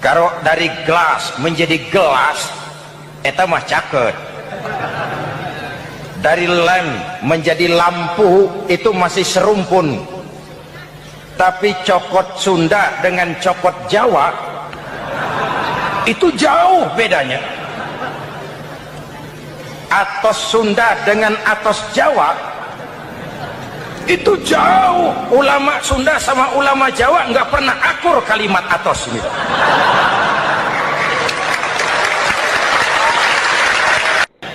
Kalau dari gelas menjadi gelas, eta mah caket. Dari lem menjadi lampu, itu masih serumpun. Tapi cokot Sunda dengan cokot Jawa, itu jauh bedanya. Atos Sunda dengan atos Jawa, itu jauh. Ulama Sunda sama ulama Jawa nggak pernah akur kalimat atos ini.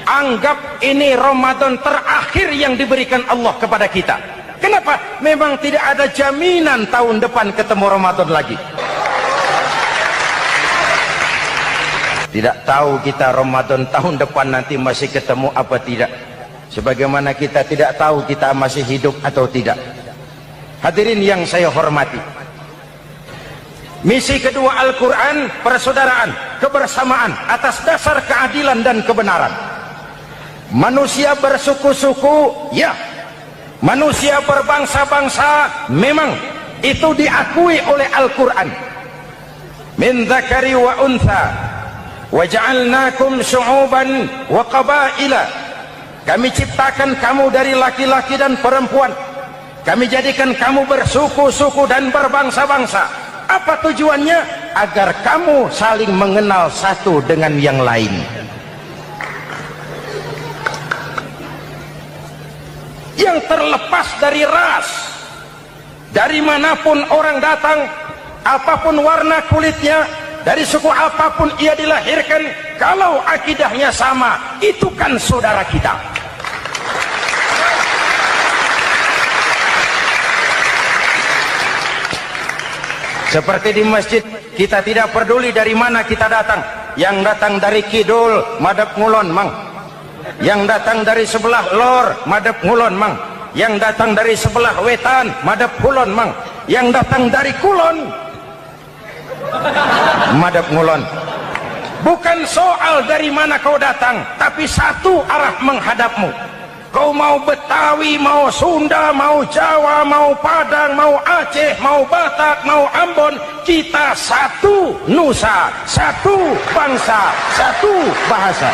Anggap ini Ramadan terakhir yang diberikan Allah kepada kita. Kenapa? Memang tidak ada jaminan tahun depan ketemu Ramadan lagi. Tidak tahu kita Ramadan tahun depan nanti masih ketemu apa tidak. Sebagaimana kita tidak tahu kita masih hidup atau tidak. Hadirin yang saya hormati, misi kedua Al-Quran, persaudaraan, kebersamaan atas dasar keadilan dan kebenaran. Manusia bersuku-suku, ya. Manusia berbangsa-bangsa, memang itu diakui oleh Al-Quran. Min dzakari wa untha wa ja'alnakum syu'uban wa qabaila. Kami ciptakan kamu dari laki-laki dan perempuan. Kami jadikan kamu bersuku-suku dan berbangsa-bangsa. Apa tujuannya? Agar kamu saling mengenal satu dengan yang lain. Yang terlepas dari ras, dari manapun orang datang, apapun warna kulitnya, dari suku apapun ia dilahirkan, kalau akidahnya sama, itu kan saudara kita. Seperti di masjid, kita tidak peduli dari mana kita datang. Yang datang dari kidul, madep ngulon mang. Yang datang dari sebelah lor, madep ngulon mang. Yang datang dari sebelah wetan, madep kulon mang. Yang datang dari kulon, madep ngulon. Bukan soal dari mana kau datang, tapi satu arah menghadapmu. Kau mau Betawi, mau Sunda, mau Jawa, mau Padang, mau Aceh, mau Batak, mau Ambon, kita satu nusa, satu bangsa, satu bahasa.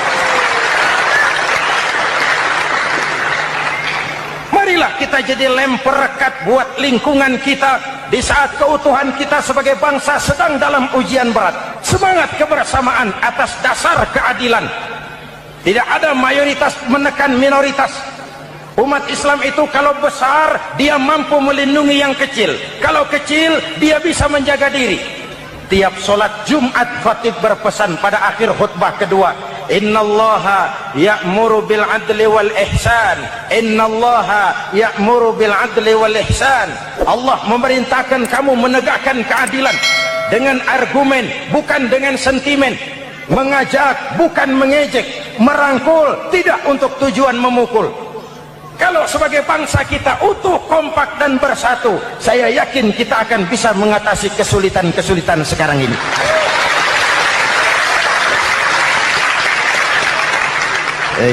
Marilah kita jadi lem perekat buat lingkungan kita di saat keutuhan kita sebagai bangsa sedang dalam ujian berat. Semangat kebersamaan atas dasar keadilan. Tidak ada mayoritas menekan minoritas. Umat Islam itu kalau besar, dia mampu melindungi yang kecil. Kalau kecil, dia bisa menjaga diri. Tiap sholat Jumat, khatib berpesan pada akhir khutbah kedua, innallaha ya'muru bil adli wal ihsan. Innallaha ya'muru bil adli wal ihsan. Allah memerintahkan kamu menegakkan keadilan dengan argumen, bukan dengan sentimen. Mengajak, bukan mengejek. Merangkul, tidak untuk tujuan memukul. Kalau sebagai bangsa kita utuh, kompak dan bersatu, saya yakin kita akan bisa mengatasi kesulitan-kesulitan sekarang ini.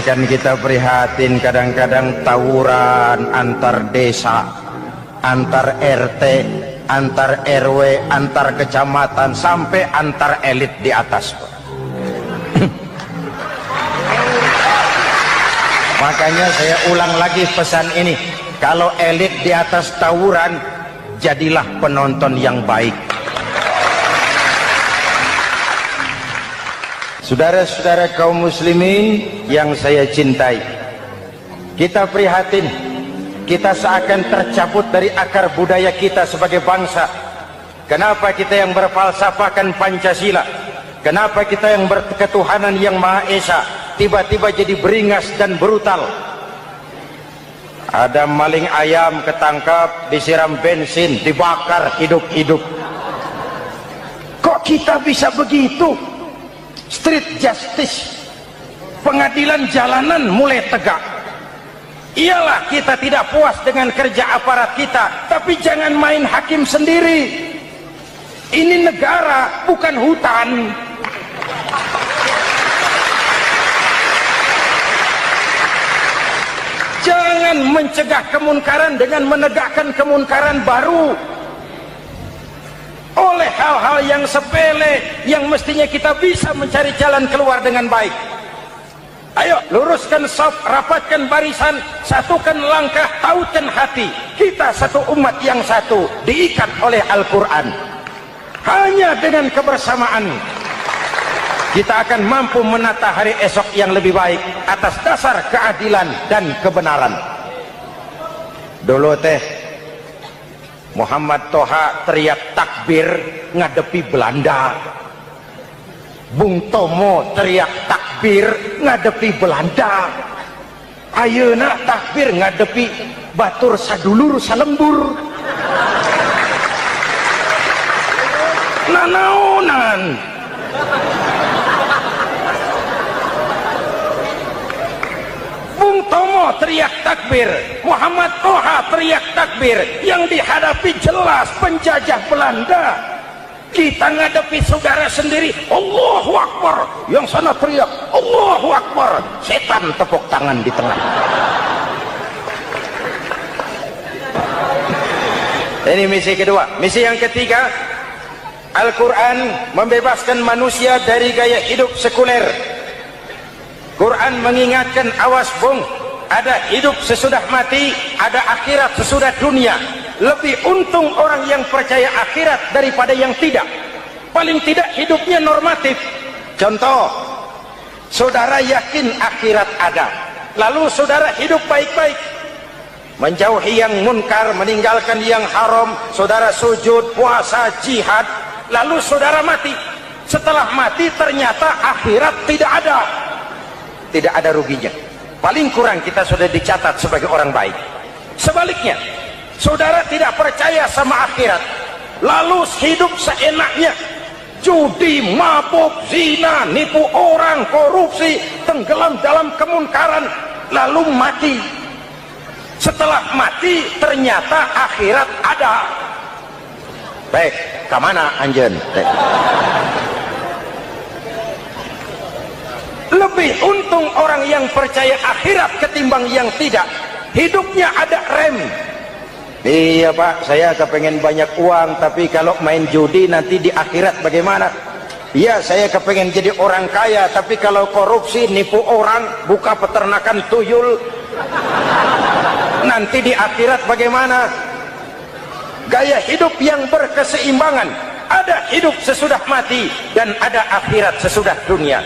Kan kita prihatin kadang-kadang tawuran antar desa, antar RT, antar RW, antar kecamatan, sampai antar elit di atas. Makanya saya ulang lagi pesan ini, kalau elit di atas tawuran, jadilah penonton yang baik. Saudara-saudara kaum muslimin yang saya cintai, kita prihatin, kita seakan tercabut dari akar budaya kita sebagai bangsa. Kenapa kita yang berfalsafahkan Pancasila, kenapa kita yang berketuhanan yang Maha Esa tiba-tiba jadi beringas dan brutal? Ada maling ayam ketangkap, disiram bensin, dibakar hidup-hidup. Kok kita bisa begitu? Street justice, pengadilan jalanan mulai tegak. Iyalah kita tidak puas dengan kerja aparat kita, tapi jangan main hakim sendiri. Ini negara, bukan hutan. Jangan mencegah kemunkaran dengan menegakkan kemunkaran baru. Oleh hal-hal yang sepele yang mestinya kita bisa mencari jalan keluar dengan baik. Ayo luruskan saf, rapatkan barisan, satukan langkah, tautkan hati. Kita satu umat yang satu, diikat oleh Al-Quran. Hanya dengan kebersamaan kita akan mampu menata hari esok yang lebih baik atas dasar keadilan dan kebenaran. Dulu teh Muhammad Toha teriak takbir ngadepi Belanda. Bung Tomo teriak takbir ngadepi Belanda. Ayeuna takbir ngadepi batur sadulur salembur. Nanaonan. Bung Tomo teriak takbir, Muhammad Toha teriak takbir, yang dihadapi jelas penjajah Belanda. Kita ngadepi saudara sendiri, Allahu Akbar, yang sana teriak Allahu Akbar, setan tepuk tangan di tengah. Ini misi kedua. Misi yang ketiga, Al-Quran membebaskan manusia dari gaya hidup sekuler. Quran mengingatkan, awas bung, ada hidup sesudah mati, ada akhirat sesudah dunia. Lebih untung orang yang percaya akhirat daripada yang tidak. Paling tidak hidupnya normatif. Contoh, saudara yakin akhirat ada, lalu saudara hidup baik-baik, menjauhi yang munkar, meninggalkan yang haram, saudara sujud, puasa, jihad, lalu saudara mati. Setelah mati ternyata akhirat tidak ada. Tidak ada ruginya. Paling kurang kita sudah dicatat sebagai orang baik. Sebaliknya, saudara tidak percaya sama akhirat, lalu hidup seenaknya, judi, mabuk, zina, nipu orang, korupsi, tenggelam dalam kemunkaran, lalu mati. Setelah mati ternyata akhirat ada. Baik, kemana anjen? Lebih untung orang yang percaya akhirat ketimbang yang tidak. Hidupnya ada rem. Iya pak, saya kepengen banyak uang, tapi kalau main judi nanti di akhirat bagaimana? Iya, saya kepengen jadi orang kaya, tapi kalau korupsi, nipu orang, buka peternakan tuyul, nanti di akhirat bagaimana? Gaya hidup yang berkeseimbangan. Ada hidup sesudah mati dan ada akhirat sesudah dunia.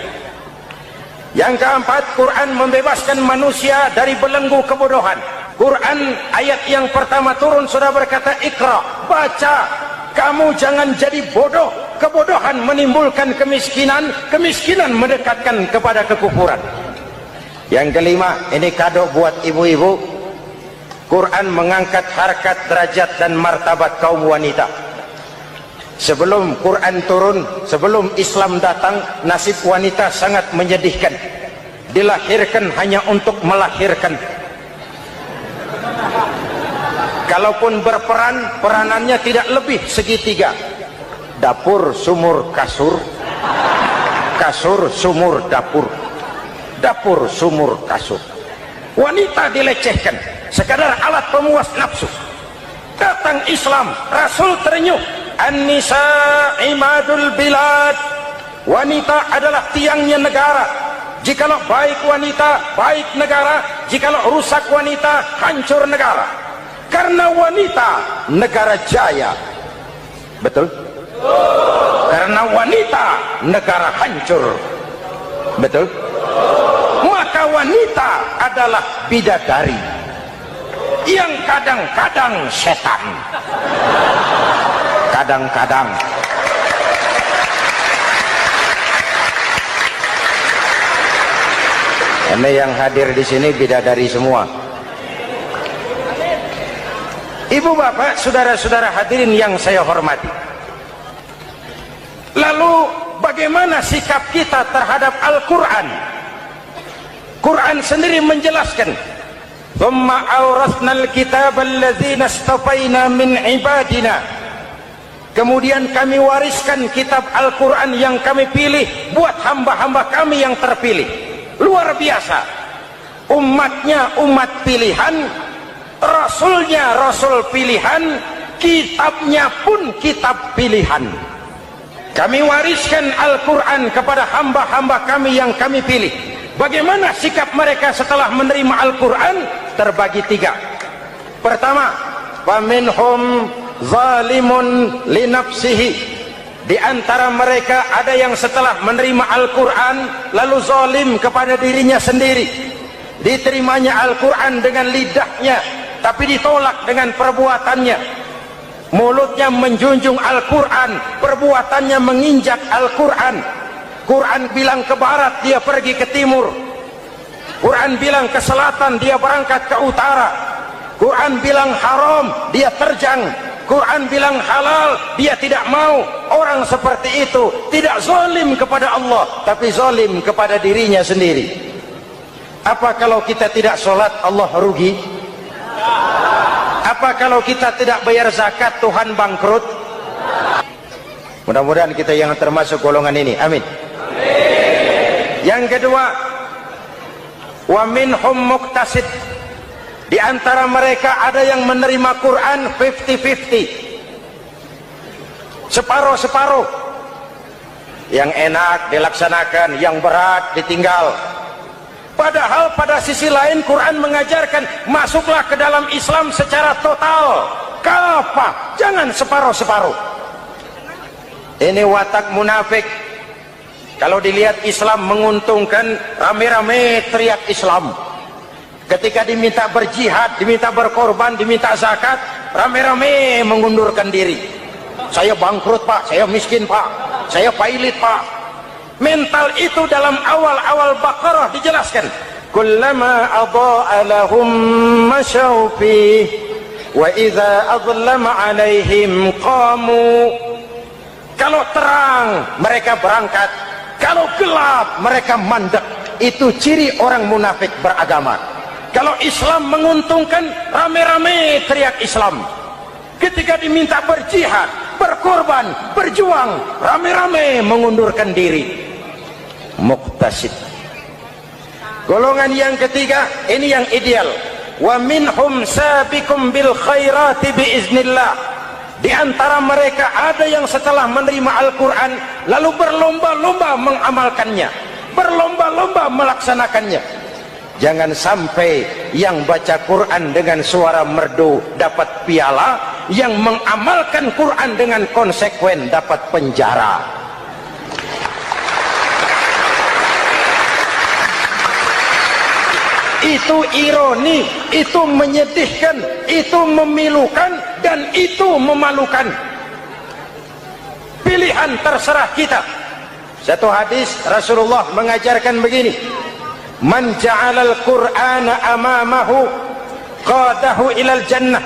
Yang keempat, Quran membebaskan manusia dari belenggu kebodohan. Quran ayat yang pertama turun sudah berkata, Iqra, baca, kamu jangan jadi bodoh. Kebodohan menimbulkan kemiskinan, kemiskinan mendekatkan kepada kekufuran. Yang kelima, ini kado buat ibu-ibu, Quran mengangkat harkat, derajat dan martabat kaum wanita. Sebelum Quran turun, sebelum Islam datang, nasib wanita sangat menyedihkan. Dilahirkan hanya untuk melahirkan. Kalaupun berperan, peranannya tidak lebih segitiga. Dapur, sumur, kasur. Kasur, sumur, dapur. Dapur, sumur, kasur. Wanita dilecehkan, sekadar alat pemuas nafsu. Datang Islam, Rasul terenyuh. An-nisa imadul bilad. Wanita adalah tiangnya negara. Jikalau baik wanita, baik negara. Jikalau rusak wanita, hancur negara. Karena wanita, negara jaya. Betul? Karena wanita, negara hancur. Betul? Maka wanita adalah bidadari yang kadang-kadang setan. Kadang-kadang. Ini yang hadir di sini bidadari semua. Ibu bapak, saudara-saudara hadirin yang saya hormati. Lalu bagaimana sikap kita terhadap Al-Quran? Quran sendiri menjelaskan, "Tsumma awrathnal kitaba alladzina istafaina min ibadina." Kemudian kami wariskan kitab Al-Quran yang kami pilih buat hamba-hamba kami yang terpilih. Luar biasa. Umatnya umat pilihan, Rasulnya Rasul pilihan, kitabnya pun kitab pilihan. Kami wariskan Al-Quran kepada hamba-hamba kami yang kami pilih. Bagaimana sikap mereka setelah menerima Al-Quran? Terbagi tiga. Pertama, faminhum zalimun li nafsihi. Di antara mereka ada yang setelah menerima Al-Quran lalu zalim kepada dirinya sendiri. Diterimanya Al-Quran dengan lidahnya, tapi ditolak dengan perbuatannya. Mulutnya menjunjung Al-Quran, perbuatannya menginjak Al-Quran. Quran bilang ke barat, dia pergi ke timur. Quran bilang ke selatan, dia berangkat ke utara. Quran bilang haram, dia terjang. Quran bilang halal, dia tidak mau. Orang seperti itu tidak zalim kepada Allah, tapi zalim kepada dirinya sendiri. Apa kalau kita tidak sholat, Allah rugi? Apa kalau kita tidak bayar zakat, Tuhan bangkrut? Mudah-mudahan kita yang termasuk golongan ini. Amin. Yang kedua, wa minhum muqtasid. Di antara mereka ada yang menerima Quran 50-50, separuh-separuh. Yang enak dilaksanakan, yang berat ditinggal. Padahal pada sisi lain Quran mengajarkan masuklah ke dalam Islam secara total, kafah, jangan separuh-separuh. Ini watak munafik. Kalau dilihat Islam menguntungkan, rame-rame teriak Islam. Ketika diminta berjihad, diminta berkorban, diminta zakat, rame-rame mengundurkan diri. Saya bangkrut pak, saya miskin pak, saya pailit pak. Mental itu dalam awal-awal Baqarah dijelaskan. Kullama adha'a lahum masyaw fih wa idza adlama 'alaihim qamu. Kalau terang mereka berangkat, kalau gelap mereka mandek. Itu ciri orang munafik beragama. Kalau Islam menguntungkan, rame-rame teriak Islam. Ketika diminta berjihad, berkorban, berjuang, rame-rame mengundurkan diri. Muqtasid. Golongan yang ketiga, ini yang ideal. Wa minhum sabiqum bil khairati biiznillah. Di antara mereka ada yang setelah menerima Al-Quran lalu berlomba-lomba mengamalkannya, berlomba-lomba melaksanakannya. Jangan sampai yang baca Quran dengan suara merdu dapat piala, yang mengamalkan Quran dengan konsekuen dapat penjara. Itu ironi, itu menyedihkan, itu memilukan, dan itu memalukan. Pilihan terserah kita. Satu hadis Rasulullah mengajarkan begini: man ja'alal Qur'ana amamahu qadahu ilal jannah,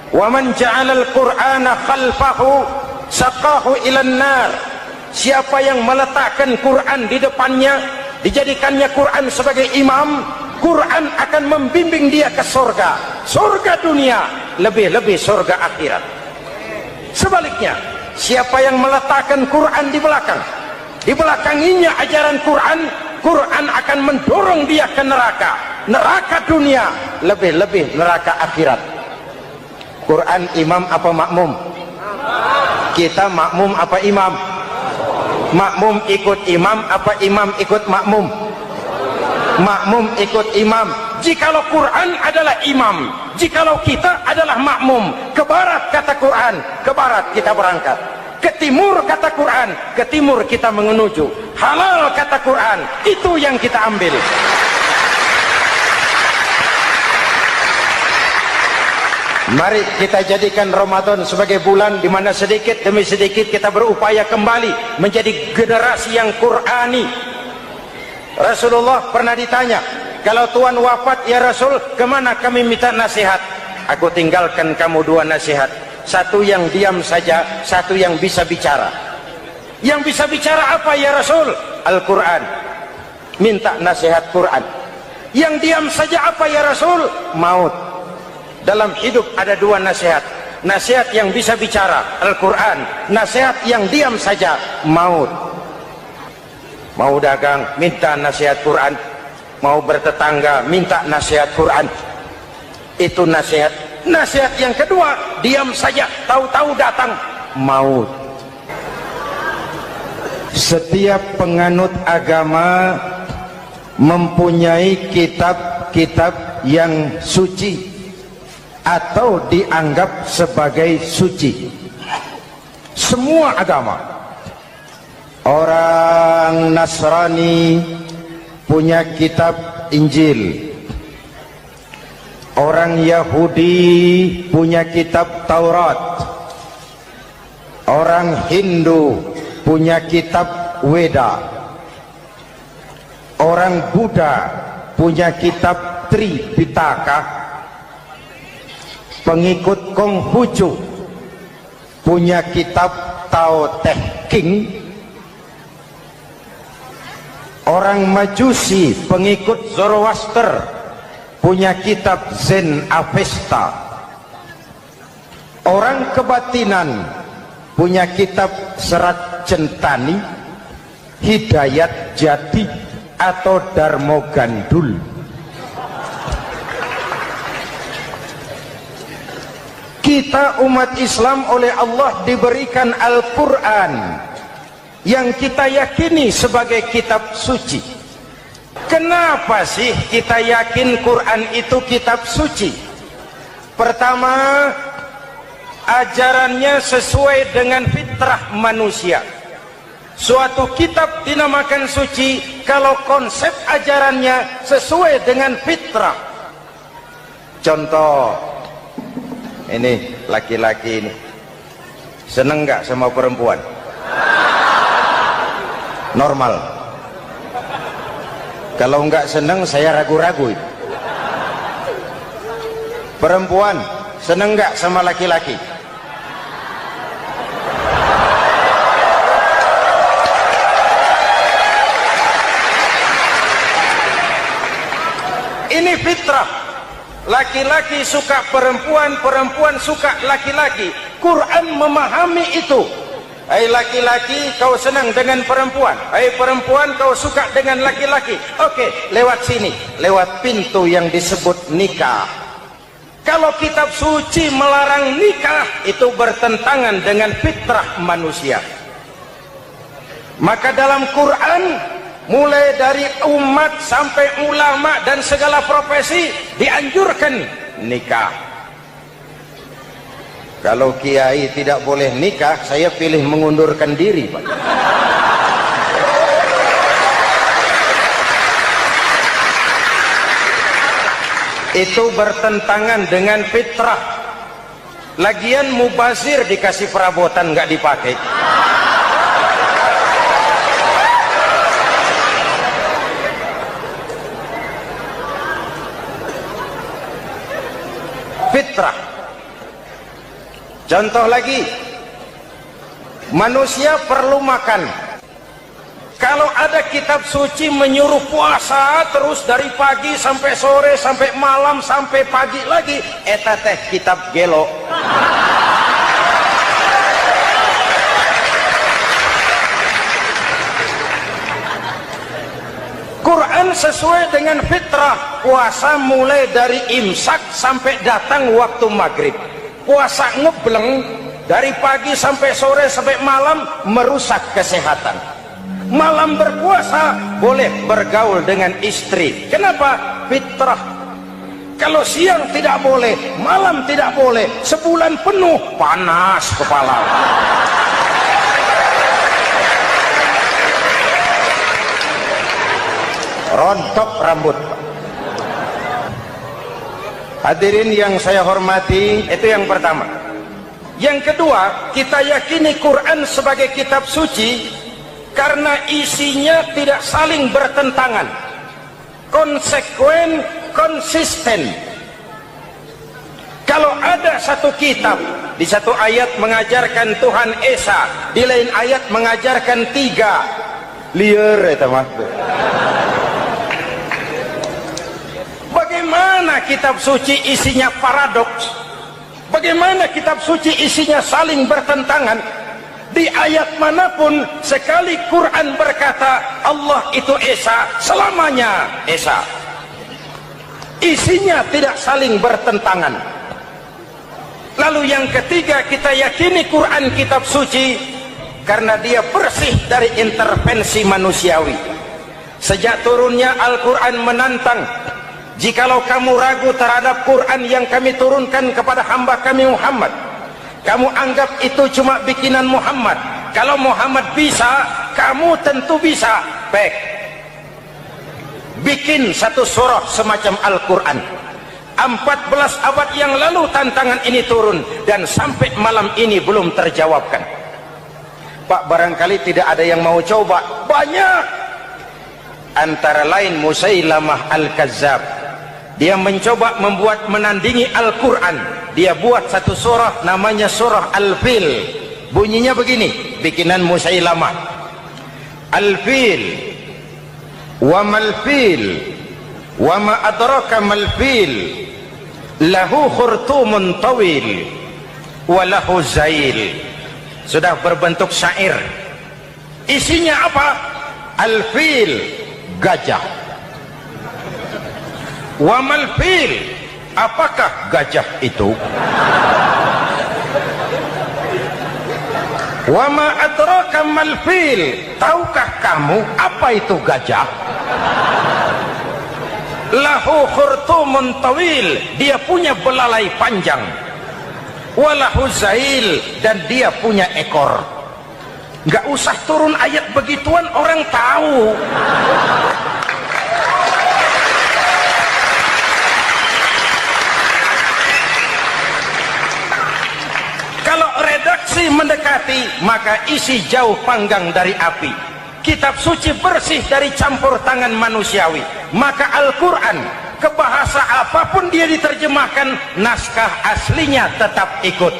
wa man ja'alal Qur'ana khalfahu saqahu ilan nar. Siapa yang meletakkan Quran di depannya, dijadikannya Quran sebagai imam, Quran akan membimbing dia ke surga, surga dunia, lebih-lebih surga akhirat. Sebaliknya, siapa yang meletakkan Quran di belakang, dibelakanginya ajaran Quran, Quran akan mendorong dia ke neraka, neraka dunia, lebih-lebih neraka akhirat. Quran imam apa makmum? Kita makmum apa imam? Makmum ikut imam apa imam ikut makmum? Makmum ikut imam. Jikalau Quran adalah imam, jikalau kita adalah makmum. Ke barat kata Quran, ke barat kita berangkat. Ke timur kata Quran, ke timur kita menuju. Halal kata Quran, itu yang kita ambil. Mari kita jadikan Ramadan sebagai bulan di mana sedikit demi sedikit kita berupaya kembali menjadi generasi yang Qurani. Rasulullah pernah ditanya, kalau Tuhan wafat ya Rasul, kemana kami minta nasihat? Aku tinggalkan kamu dua nasihat. Satu yang diam saja, satu yang bisa bicara. Yang bisa bicara apa ya Rasul? Al-Quran. Minta nasihat Quran. Yang diam saja apa ya Rasul? Maut. Dalam hidup ada dua nasihat. Nasihat yang bisa bicara, Al-Quran. Nasihat yang diam saja, maut. Mau dagang, minta nasihat Quran. Mau bertetangga, minta nasihat Quran. Itu nasihat. Nasihat yang kedua, diam saja, tahu-tahu datang maut. setiap penganut agama mempunyai kitab-kitab yang suci atau dianggap sebagai suci. Semua agama. Orang Nasrani punya kitab Injil, orang Yahudi punya kitab Taurat, orang Hindu punya kitab Weda, orang Buddha punya kitab Tripitaka, pengikut Konghucu punya kitab Tao Te Ching, orang Majusi pengikut Zoroaster punya kitab Zen Avesta, orang kebatinan punya kitab Serat Centani, Hidayat Jati atau Darmo Gandul. Kita umat Islam oleh Allah diberikan Al-Quran yang kita yakini sebagai kitab suci. Kenapa sih kita yakin Quran itu kitab suci? Pertama, ajarannya sesuai dengan fitrah manusia. Suatu kitab dinamakan suci kalau konsep ajarannya sesuai dengan fitrah. Contoh, ini laki-laki ini seneng nggak sama perempuan? Normal. Kalau nggak seneng saya ragu-ragu. Perempuan seneng nggak sama laki-laki? Ini fitrah. Laki-laki suka perempuan, perempuan suka laki-laki. Quran memahami itu. Hai laki-laki, kau senang dengan perempuan. Hai perempuan, kau suka dengan laki-laki. Oke, lewat sini, lewat pintu yang disebut nikah. Kalau kitab suci melarang nikah, itu bertentangan dengan fitrah manusia. Maka dalam Quran, mulai dari umat sampai ulama dan segala profesi dianjurkan nikah. Kalau kiai tidak boleh nikah, saya pilih mengundurkan diri, Pak. Itu bertentangan dengan fitrah. Lagian mubazir dikasih perabotan nggak dipakai. Fitrah. Contoh lagi, manusia perlu makan. Kalau ada kitab suci menyuruh puasa terus dari pagi sampai sore sampai malam sampai pagi lagi, eta teh kitab gelo. Quran sesuai dengan fitrah. Puasa mulai dari imsak sampai datang waktu maghrib. Puasa ngebleng dari pagi sampai sore sampai malam merusak kesehatan. Malam berpuasa boleh bergaul dengan istri. Kenapa? Fitrah. Kalau siang tidak boleh, malam tidak boleh, sebulan penuh panas kepala. Rontok rambut. Hadirin yang saya hormati, itu yang pertama. Yang kedua, kita yakini Quran sebagai kitab suci karena isinya tidak saling bertentangan, konsekuen, konsisten. Kalau ada satu kitab, di satu ayat mengajarkan Tuhan Esa, di lain ayat mengajarkan tiga, liar itu mah. Bagaimana kitab suci isinya paradoks? Bagaimana kitab suci isinya saling bertentangan? Di ayat manapun sekali Quran berkata Allah itu Esa, selamanya Esa. Isinya tidak saling bertentangan. Lalu yang ketiga, kita yakini Quran kitab suci karena dia bersih dari intervensi manusiawi. Sejak turunnya Al-Quran menantang, jikalau kamu ragu terhadap Quran yang kami turunkan kepada hamba kami Muhammad, kamu anggap itu cuma bikinan Muhammad. Kalau Muhammad bisa, kamu tentu bisa. Baik, bikin satu surah semacam Al-Quran. 14 abad yang lalu tantangan ini turun, dan sampai malam ini belum terjawabkan. Pak, barangkali tidak ada yang mau coba. Banyak. Antara lain Musailamah Al-Kazzab, dia mencoba membuat menandingi Al-Quran. Dia buat satu surah namanya surah Al-Fil. Bunyinya begini, bikinan Musailamah. Al-Fil, wa mal-fil, wa ma adraka mal-fil, lahu khurtumun tawil, wa lahu zail. Sudah berbentuk syair. Isinya apa? Al-Fil, gajah. Wa mal-fil, apakah gajah itu? Wa ma adraka mal-fil, tahukah kamu apa itu gajah? Lahu khurtumun tawil, dia punya belalai panjang. Wa lahu zail, dan dia punya ekor. Nggak usah turun ayat begituan, orang tahu. Kalau redaksi mendekati, maka isi jauh panggang dari api. Kitab suci bersih dari campur tangan manusiawi. Maka Al-Quran, ke bahasa apapun dia diterjemahkan, naskah aslinya tetap ikut.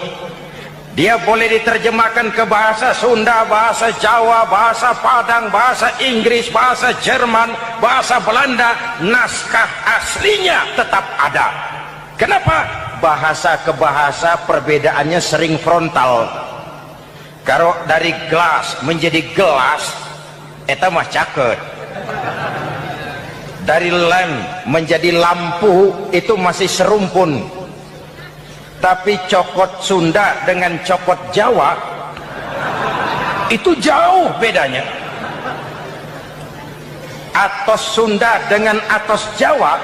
Dia boleh diterjemahkan ke bahasa Sunda, bahasa Jawa, bahasa Padang, bahasa Inggris, bahasa Jerman, bahasa Belanda, naskah aslinya tetap ada. Kenapa? Bahasa ke bahasa perbedaannya sering frontal. Kalau dari gelas menjadi gelas, eta mah caket. Dari lem menjadi lampu, itu masih serumpun. Tapi cokot Sunda dengan cokot Jawa, itu jauh bedanya. Atos Sunda dengan atos Jawa,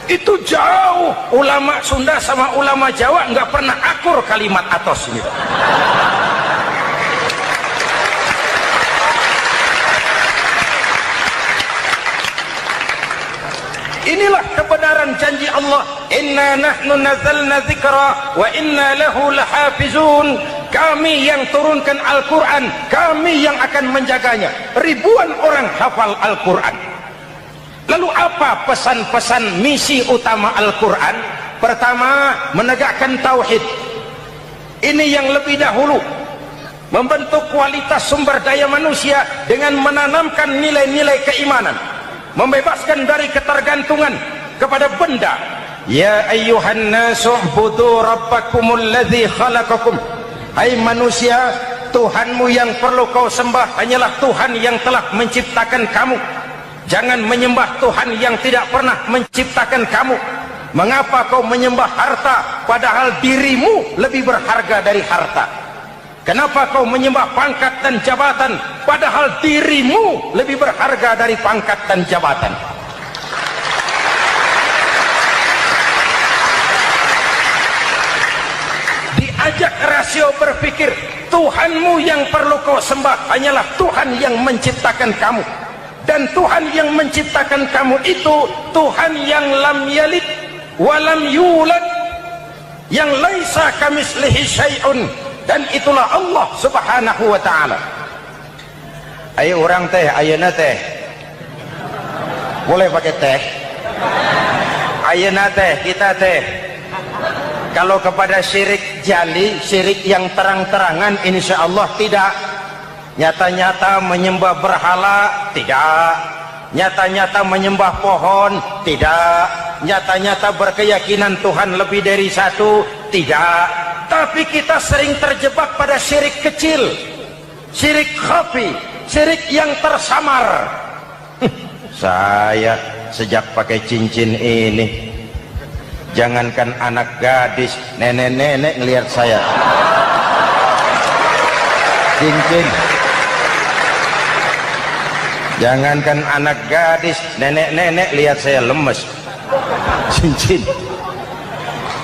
itu jauh. Ulama Sunda sama ulama Jawa nggak pernah akur kalimat atos ini. Inilah kebenaran janji Allah, inna nahnu nazzalna dzikra wa inna lahu lahafizun. Kami yang turunkan Al-Quran, kami yang akan menjaganya. Ribuan orang hafal Al-Quran. Lalu apa pesan-pesan misi utama Al-Quran? Pertama, menegakkan tauhid. Ini yang lebih dahulu. Membentuk kualitas sumber daya manusia dengan menanamkan nilai-nilai keimanan. Membebaskan dari ketergantungan kepada benda. Ya ayyuhan nasu ubudu rabbakumul ladzi khalaqakum. Hai manusia, Tuhanmu yang perlu kau sembah hanyalah Tuhan yang telah menciptakan kamu. Jangan menyembah Tuhan yang tidak pernah menciptakan kamu. Mengapa kau menyembah harta padahal dirimu lebih berharga dari harta? Kenapa kau menyembah pangkat dan jabatan padahal dirimu lebih berharga dari pangkat dan jabatan? Diajak rasio berpikir, Tuhanmu yang perlu kau sembah hanyalah Tuhan yang menciptakan kamu. Dan Tuhan yang menciptakan kamu itu Tuhan yang lam yalid walam yulad, yang laisa kamislihi syai'un, dan itulah Allah subhanahu wa ta'ala. Ayo orang teh, ayeuna teh boleh pakai teh. Ayeuna teh, kita teh kalau kepada syirik jali, syirik yang terang-terangan, insya Allah tidak. Nyata-nyata menyembah berhala, tidak. Nyata-nyata menyembah pohon, tidak. Nyata-nyata berkeyakinan Tuhan lebih dari satu, tidak. Tapi kita sering terjebak pada syirik kecil, syirik khafi, syirik yang tersamar. Saya sejak pakai cincin ini, jangankan anak gadis, nenek-nenek ngelihat saya. cincin. Jangankan anak gadis, nenek-nenek lihat saya lemes. Cincin.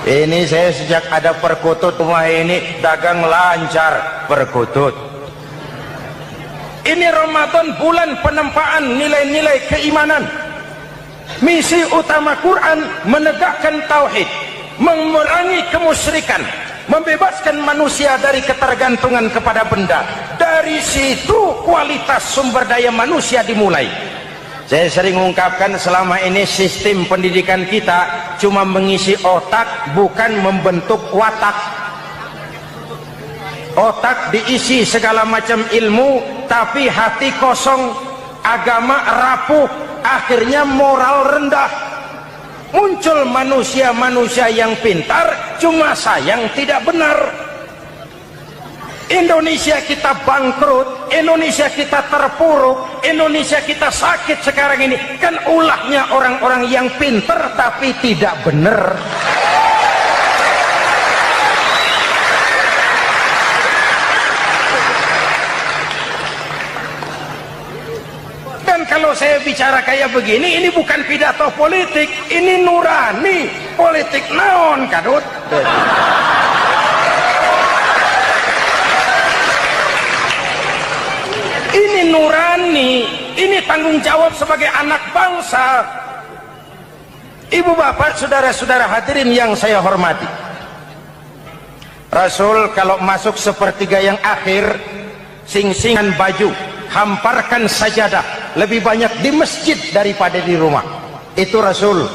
Ini saya sejak ada perkutut rumah ini dagang lancar perkutut. Ini Ramadan bulan penempaan nilai-nilai keimanan. Misi utama Quran menegakkan tauhid, memerangi kemusyrikan, membebaskan manusia dari ketergantungan kepada benda. Dari situ kualitas sumber daya manusia dimulai. Saya sering mengungkapkan selama ini sistem pendidikan kita cuma mengisi otak, bukan membentuk watak. Otak diisi segala macam ilmu, tapi hati kosong, agama rapuh, akhirnya moral rendah. Muncul manusia-manusia yang pintar, cuma sayang tidak benar. Indonesia kita bangkrut, Indonesia kita terpuruk, Indonesia kita sakit sekarang ini kan ulahnya orang-orang yang pintar tapi tidak benar. Dan kalau saya bicara kayak begini, ini bukan pidato politik, ini nurani. Politik naon kadut. Ini nurani, ini tanggung jawab sebagai anak bangsa. Ibu bapak, saudara-saudara hadirin yang saya hormati, Rasul kalau masuk sepertiga yang akhir, sing-singan baju, hamparkan sajadah, lebih banyak di masjid daripada di rumah. Itu Rasul.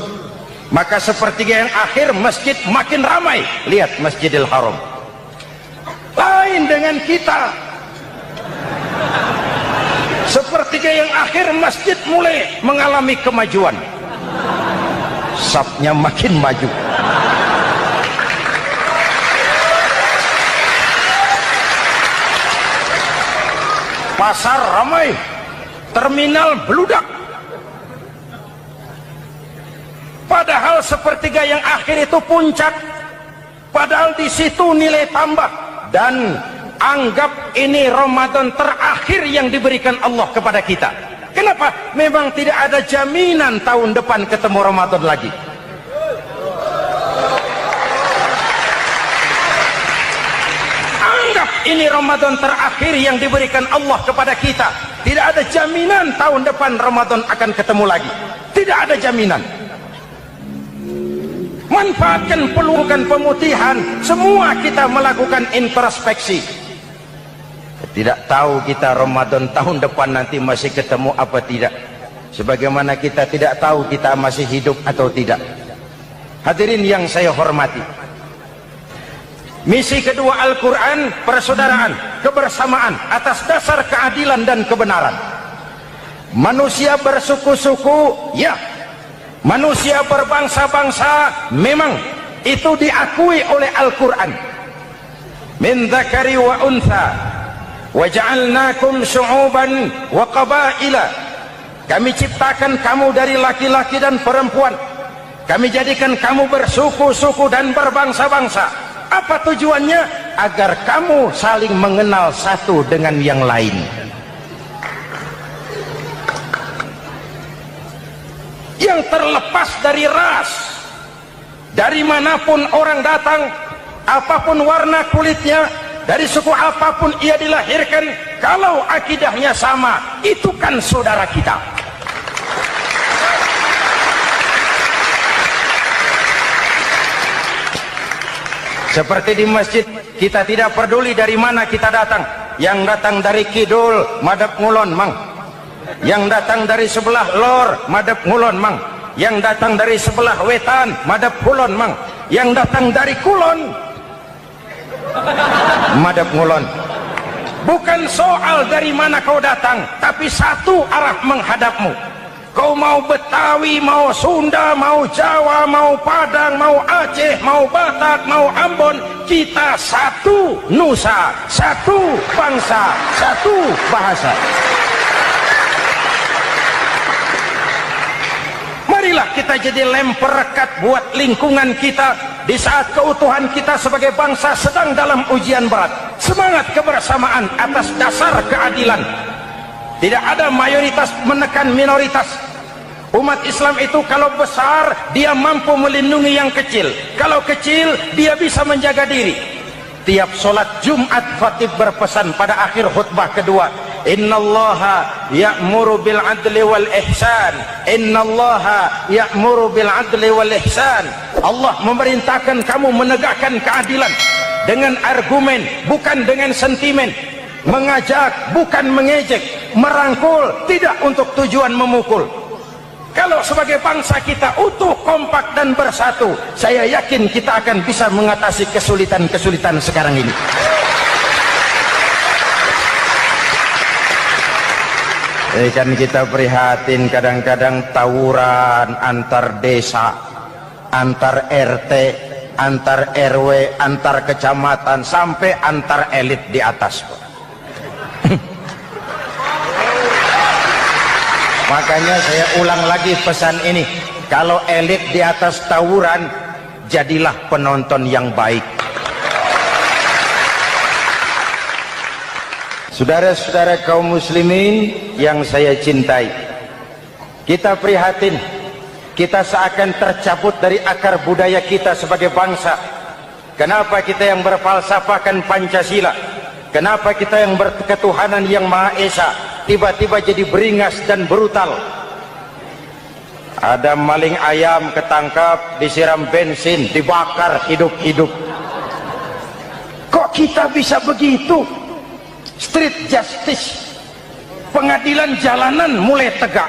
Maka sepertiga yang akhir masjid makin ramai. Lihat Masjidil Haram. Lain dengan kita. Sepertiga yang akhir masjid mulai mengalami kemajuan. Safnya makin maju. Pasar ramai, terminal beludak. Padahal sepertiga yang akhir itu puncak. Padahal di situ nilai tambah. Dan anggap ini Ramadan terakhir yang diberikan Allah kepada kita. Kenapa? Memang tidak ada jaminan tahun depan ketemu Ramadan lagi. Anggap ini Ramadan terakhir yang diberikan Allah kepada kita. Tidak ada jaminan tahun depan Ramadan akan ketemu lagi. Tidak ada jaminan. Manfaatkan pelukan pemutihan. Semua kita melakukan introspeksi. Tidak tahu kita Ramadan tahun depan nanti masih ketemu apa tidak. Sebagaimana kita tidak tahu kita masih hidup atau tidak. Hadirin yang saya hormati, misi kedua Al-Quran, persaudaraan, kebersamaan atas dasar keadilan dan kebenaran. Manusia bersuku-suku, ya. Manusia berbangsa-bangsa, memang itu diakui oleh Al-Quran. Min dzakari wa untha wa ja'alnakum syu'uban wa qabaila. Kami ciptakan kamu dari laki-laki dan perempuan. Kami jadikan kamu bersuku-suku dan berbangsa-bangsa. Apa tujuannya? Agar kamu saling mengenal satu dengan yang lain. Yang terlepas dari ras, dari manapun orang datang, apapun warna kulitnya, dari suku apapun ia dilahirkan, kalau akidahnya sama, itu kan saudara kita. Seperti di masjid, kita tidak peduli dari mana kita datang. Yang datang dari kidul, madhab ngulon mang. Yang datang dari sebelah lor, madhab ngulon mang. Yang datang dari sebelah wetan, madhab kulon mang. Yang datang dari kulon, madhab ngulon. Bukan soal dari mana kau datang, tapi satu arah menghadapmu. Kau mau Betawi, mau Sunda, mau Jawa, mau Padang, mau Aceh, mau Batak, mau Ambon, kita satu nusa, satu bangsa, satu bahasa. Marilah kita jadi lem perekat buat lingkungan kita di saat keutuhan kita sebagai bangsa sedang dalam ujian berat. semangat kebersamaan atas dasar keadilan. Tidak ada mayoritas menekan minoritas. Umat Islam itu kalau besar dia mampu melindungi yang kecil, kalau kecil dia bisa menjaga diri. Tiap solat Jumat khatib berpesan pada akhir khutbah kedua, innallaha ya'muru bil adli wal ihsan, innallaha ya'muru bil adli wal ihsan. Allah memerintahkan kamu menegakkan keadilan dengan argumen, bukan dengan sentimen, mengajak bukan mengejek, merangkul tidak untuk tujuan memukul. Kalau sebagai bangsa kita utuh, kompak dan bersatu, saya yakin kita akan bisa mengatasi kesulitan-kesulitan sekarang ini. Kan kita prihatin kadang-kadang tawuran antar desa, antar RT, antar RW, antar kecamatan, sampai antar elit di atas. Makanya saya ulang lagi pesan ini, kalau elit di atas tawuran, jadilah penonton yang baik. Saudara-saudara kaum muslimin yang saya cintai, kita prihatin, kita seakan tercabut dari akar budaya kita sebagai bangsa. Kenapa kita yang berfalsafahkan Pancasila, kenapa kita yang berketuhanan yang Maha Esa tiba-tiba jadi beringas dan brutal? Ada maling ayam ketangkap, disiram bensin, dibakar hidup-hidup. Kok kita bisa begitu? Street justice, pengadilan jalanan mulai tegak.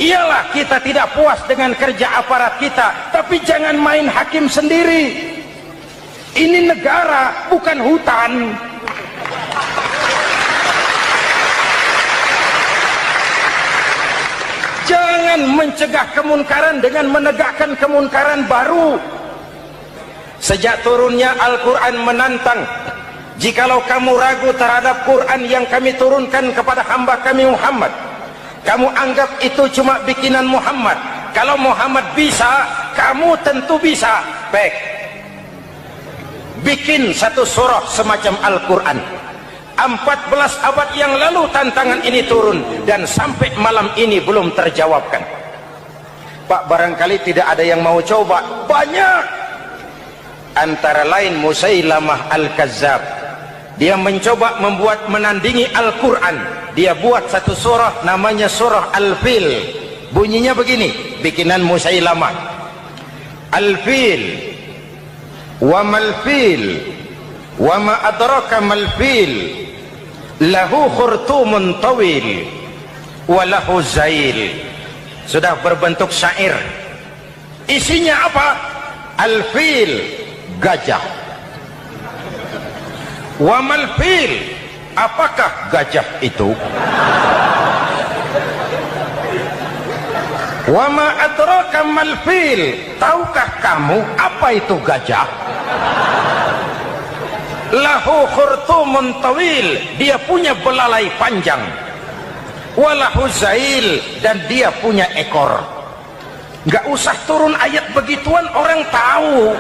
Iyalah kita tidak puas dengan kerja aparat kita, tapi jangan main hakim sendiri. Ini negara, bukan hutan. Jangan mencegah kemunkaran dengan menegakkan kemunkaran baru. Sejak turunnya Al-Quran menantang, jikalau kamu ragu terhadap Quran yang kami turunkan kepada hamba kami Muhammad, kamu anggap itu cuma bikinan Muhammad. Kalau Muhammad bisa, kamu tentu bisa. Baik, bikin satu surah semacam Al-Quran. 14 abad yang lalu tantangan ini turun, dan sampai malam ini belum terjawabkan. Pak, barangkali tidak ada yang mau coba. Banyak. Antara lain Musailamah Al-Kazzab, dia mencoba membuat menandingi Al-Quran. Dia buat satu surah namanya surah Al-Fil. Bunyinya begini, bikinan Musailamah. Al-Fil, wa mal-fil, wa ma adraka mal-fil, lahu khurtumun tawil, wa lahu zail. Sudah berbentuk syair. Isinya apa? Al-Fil, gajah. Wa mal-fil, apakah gajah itu? Wa ma adraka mal-fil, tahukah kamu apa itu gajah? Lahu khurtumun tawil, dia punya belalai panjang. Wa lahu zail, dan dia punya ekor. Nggak usah turun ayat begituan, orang tahu.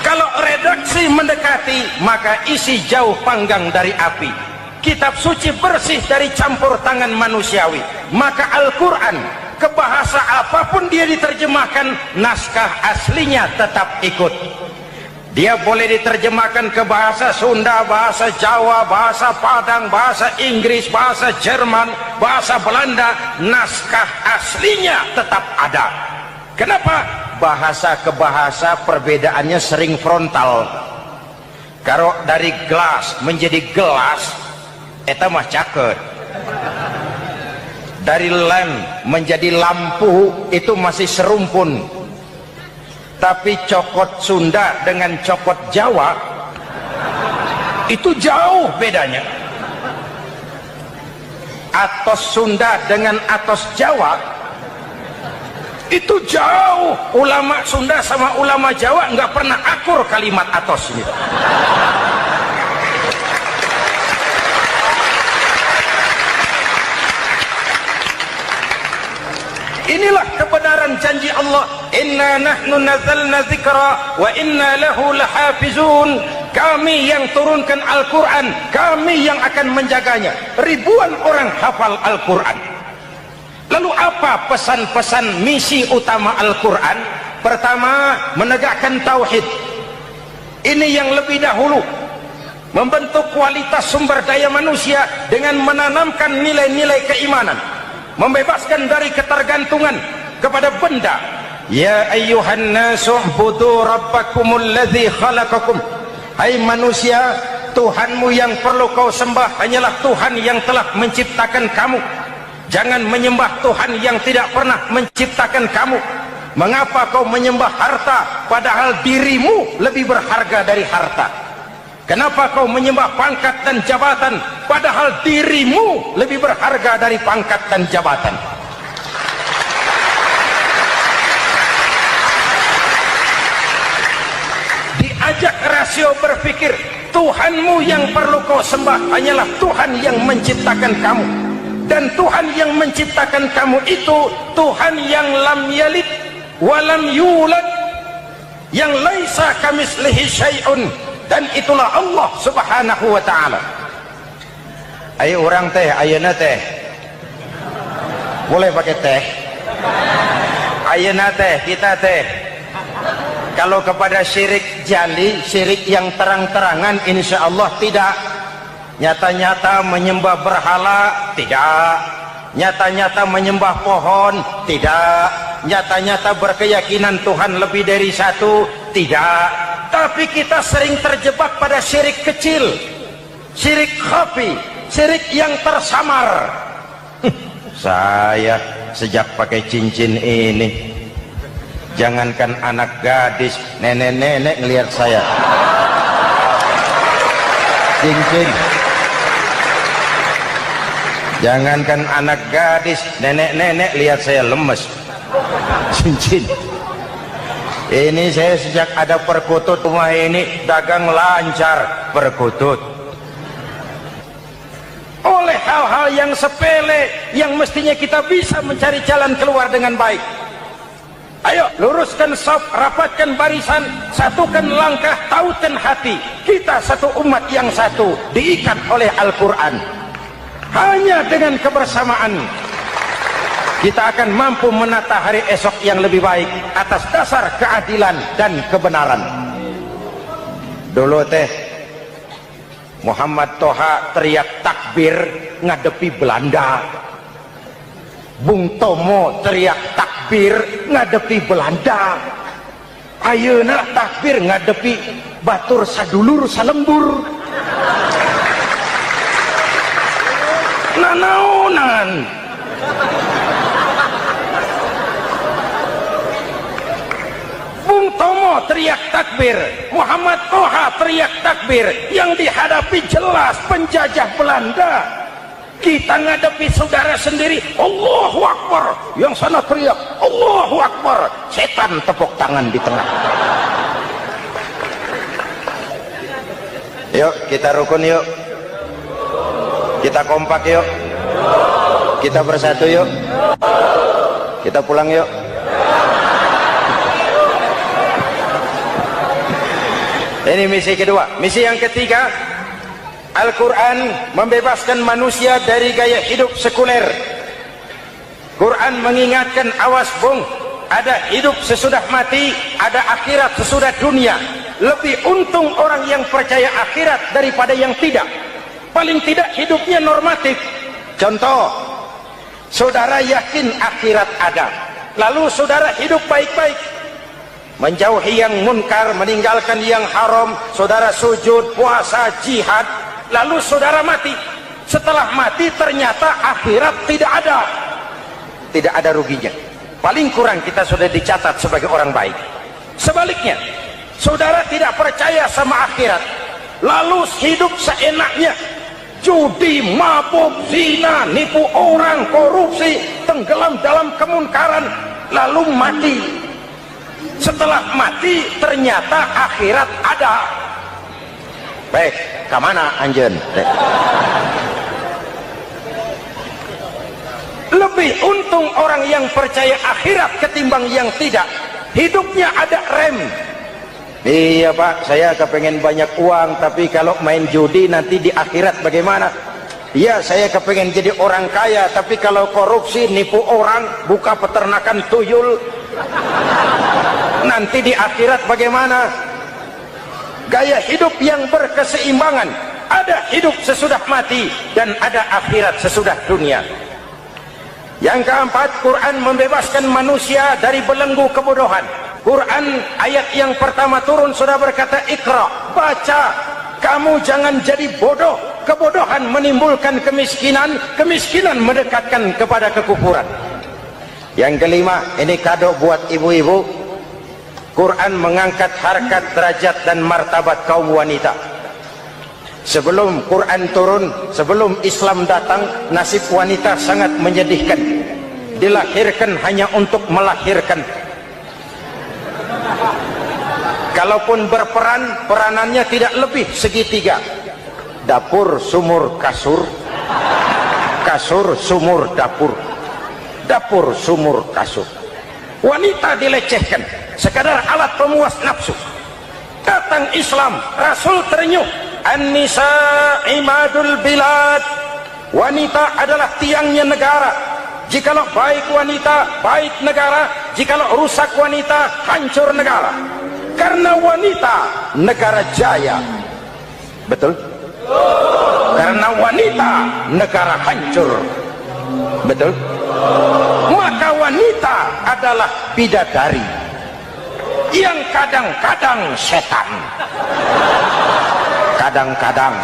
Kalau redaksi mendekati, maka isi jauh panggang dari api. Kitab suci bersih dari campur tangan manusiawi. Maka Al-Quran, ke bahasa apapun dia diterjemahkan, naskah aslinya tetap ikut. Dia boleh diterjemahkan ke bahasa Sunda, bahasa Jawa, bahasa Padang, bahasa Inggris, bahasa Jerman, bahasa Belanda, naskah aslinya tetap ada. Kenapa? Bahasa ke bahasa perbedaannya sering frontal. Kalau dari gelas menjadi gelas, eta mah caket. Dari lamp menjadi lampu, itu masih serumpun. Tapi cokot Sunda dengan cokot Jawa, itu jauh bedanya. Atos Sunda dengan atos Jawa, itu jauh. Ulama Sunda sama ulama Jawa nggak pernah akur kalimat atos ini. Inilah kebenaran janji Allah, inna nahnu nazzalna dzikra wa inna lahu lahafizun. Kami yang turunkan Al-Quran, kami yang akan menjaganya. Ribuan orang hafal Al-Quran. Lalu apa pesan-pesan misi utama Al-Quran? Pertama, menegakkan tauhid. Ini yang lebih dahulu, membentuk kualitas sumber daya manusia dengan menanamkan nilai-nilai keimanan, membebaskan dari ketergantungan kepada benda. Ya ayyuhan nasu ubudu rabbakumul ladzi khalaqakum. Hai manusia, Tuhanmu yang perlu kau sembah hanyalah Tuhan yang telah menciptakan kamu. Jangan menyembah Tuhan yang tidak pernah menciptakan kamu. Mengapa kau menyembah harta padahal dirimu lebih berharga dari harta? Kenapa kau menyembah pangkat dan jabatan padahal dirimu lebih berharga dari pangkat dan jabatan? Diajak rasio berpikir, Tuhanmu yang perlu kau sembah hanyalah Tuhan yang menciptakan kamu. Dan Tuhan yang menciptakan kamu itu Tuhan yang lam yalid walam yulad, yang laisa kamislihi syai'un, dan itulah Allah subhanahu wa ta'ala. Ayo orang teh, ayeuna teh boleh pakai teh, ayeuna teh kita teh kalau kepada syirik jali, syirik yang terang-terangan, insya Allah tidak. Nyata-nyata menyembah berhala, tidak. Nyata-nyata menyembah pohon, tidak. Nyata-nyata berkeyakinan Tuhan lebih dari satu, tidak. Tapi kita sering terjebak pada syirik kecil, syirik khafi, syirik yang tersamar. Saya sejak pakai cincin ini, jangankan anak gadis, nenek-nenek ngelihat saya cincin. Jangankan anak gadis, nenek-nenek lihat saya lemes cincin. Ini saya sejak ada perkutut rumah ini dagang lancar perkutut. Oleh hal-hal yang sepele yang mestinya kita bisa mencari jalan keluar dengan baik. Ayo luruskan saf, rapatkan barisan, satukan langkah, tautan hati. Kita satu umat yang satu, diikat oleh Al-Quran. Hanya dengan kebersamaan kita akan mampu menata hari esok yang lebih baik atas dasar keadilan dan kebenaran. Dulu teh Muhammad Toha teriak takbir ngadepi Belanda, Bung Tomo teriak takbir ngadepi Belanda, ayeuna takbir ngadepi batur sadulur salembur. Nanaunan Bung Tomo teriak takbir, Muhammad Toha teriak takbir, yang dihadapi jelas penjajah Belanda. Kita ngadepi saudara sendiri, Allahu Akbar, yang sana teriak Allahu Akbar, setan tepuk tangan di tengah. Yuk kita rukun, yuk kita kompak, yuk kita bersatu, yuk kita pulang, yuk. Ini misi kedua. Misi yang ketiga, Al-Quran membebaskan manusia dari gaya hidup sekuler. Quran mengingatkan, awas bung, ada hidup sesudah mati, ada akhirat sesudah dunia. Lebih untung orang yang percaya akhirat daripada yang tidak. Paling tidak hidupnya normatif. Contoh, saudara yakin akhirat ada, lalu saudara hidup baik-baik, menjauhi yang munkar, meninggalkan yang haram, saudara sujud, puasa, jihad, lalu saudara mati. Setelah mati ternyata akhirat tidak ada ruginya. Paling kurang kita sudah dicatat sebagai orang baik. Sebaliknya, saudara tidak percaya sama akhirat, lalu hidup seenaknya, judi, mabuk, zina, nipu orang, korupsi, tenggelam dalam kemunkaran, lalu mati. Setelah mati ternyata akhirat ada. Baik, kemana anjen? Lebih untung orang yang percaya akhirat ketimbang yang tidak. Hidupnya ada rem. Iya Pak, saya kepengen banyak uang, tapi kalau main judi nanti di akhirat bagaimana? Iya, saya kepengen jadi orang kaya, tapi kalau korupsi, nipu orang, buka peternakan tuyul, nanti di akhirat bagaimana? Gaya hidup yang berkeseimbangan. Ada hidup sesudah mati dan ada akhirat sesudah dunia. Yang keempat, Quran membebaskan manusia dari belenggu kebodohan. Quran ayat yang pertama turun sudah berkata, Iqra, baca, kamu jangan jadi bodoh. Kebodohan menimbulkan kemiskinan, kemiskinan mendekatkan kepada kekufuran. Yang kelima, ini kado buat ibu-ibu. Quran mengangkat harkat, derajat dan martabat kaum wanita. Sebelum Quran turun, sebelum Islam datang, nasib wanita sangat menyedihkan. Dilahirkan hanya untuk melahirkan. Kalaupun berperan, peranannya tidak lebih segitiga. Dapur, sumur, kasur. Kasur, sumur, dapur. Dapur, sumur, kasur. Wanita dilecehkan, sekadar alat pemuas nafsu. Datang Islam, Rasul terenyuh. An-nisa imadul bilad. Wanita adalah tiangnya negara. Jikalau baik wanita, baik negara. Jikalau rusak wanita, hancur negara. Karena wanita, negara jaya. Betul? Karena wanita, negara hancur. Betul? Maka wanita adalah bidadari yang kadang-kadang setan. Kadang-kadang.